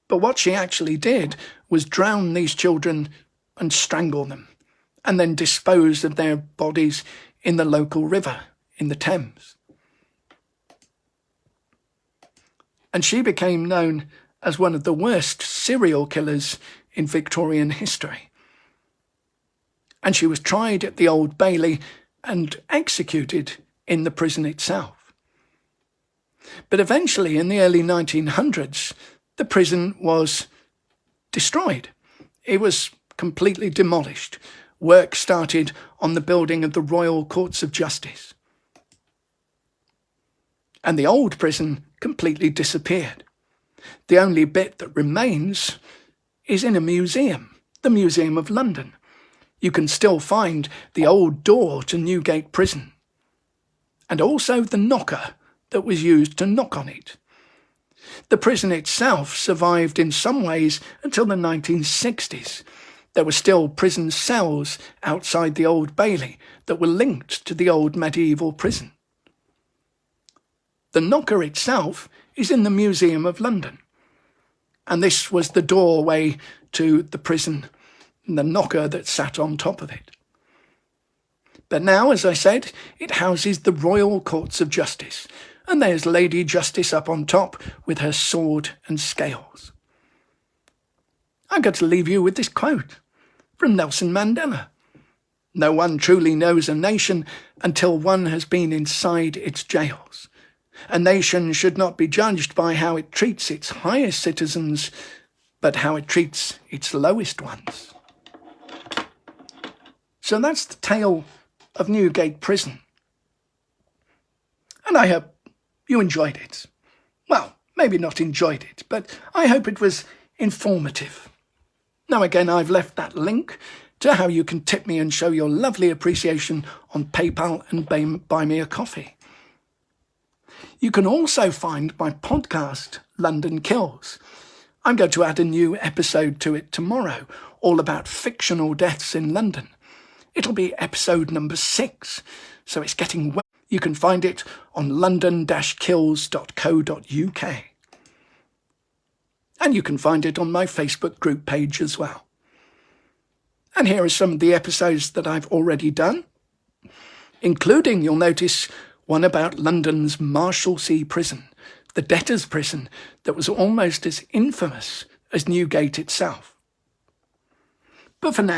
But what she actually did was drown these children and strangle them, and then dispose of their bodies in the local river, in the Thames. And she became known as one of the worst serial killers in Victorian history. And she was tried at the Old Bailey and executed in the prison itself. But eventually, in the early 1900s, the prison was destroyed. It was completely demolished. Work started on the building of the Royal Courts of Justice. And the old prison completely disappeared. The only bit that remains is in a museum, the Museum of London. You can still find the old door to Newgate prison, and also the knocker that was used to knock on it. The prison itself survived in some ways until the 1960s. There were still prison cells outside the Old Bailey that were linked to the old medieval prison. The knocker itself is in the Museum of London, and this was the doorway to the prison and the knocker that sat on top of it. But now, as I said, it houses the Royal Courts of Justice, and there's Lady Justice up on top with her sword and scales. I'm going to leave you with this quote from Nelson Mandela. No one truly knows a nation until one has been inside its jails. A nation should not be judged by how it treats its highest citizens, but how it treats its lowest ones. So that's the tale of Newgate Prison. And I hope you enjoyed it. Well, maybe not enjoyed it, but I hope it was informative. Now again, I've left that link to how you can tip me and show your lovely appreciation on PayPal and buy me a coffee. You can also find my podcast, London Kills. I'm going to add a new episode to it tomorrow, all about fictional deaths in London. It'll be episode number 6, so it's getting well. You can find it on london-kills.co.uk. And you can find it on my Facebook group page as well. And here are some of the episodes that I've already done, including, you'll notice, one about London's Marshalsea prison, the debtors' prison that was almost as infamous as Newgate itself. But for now,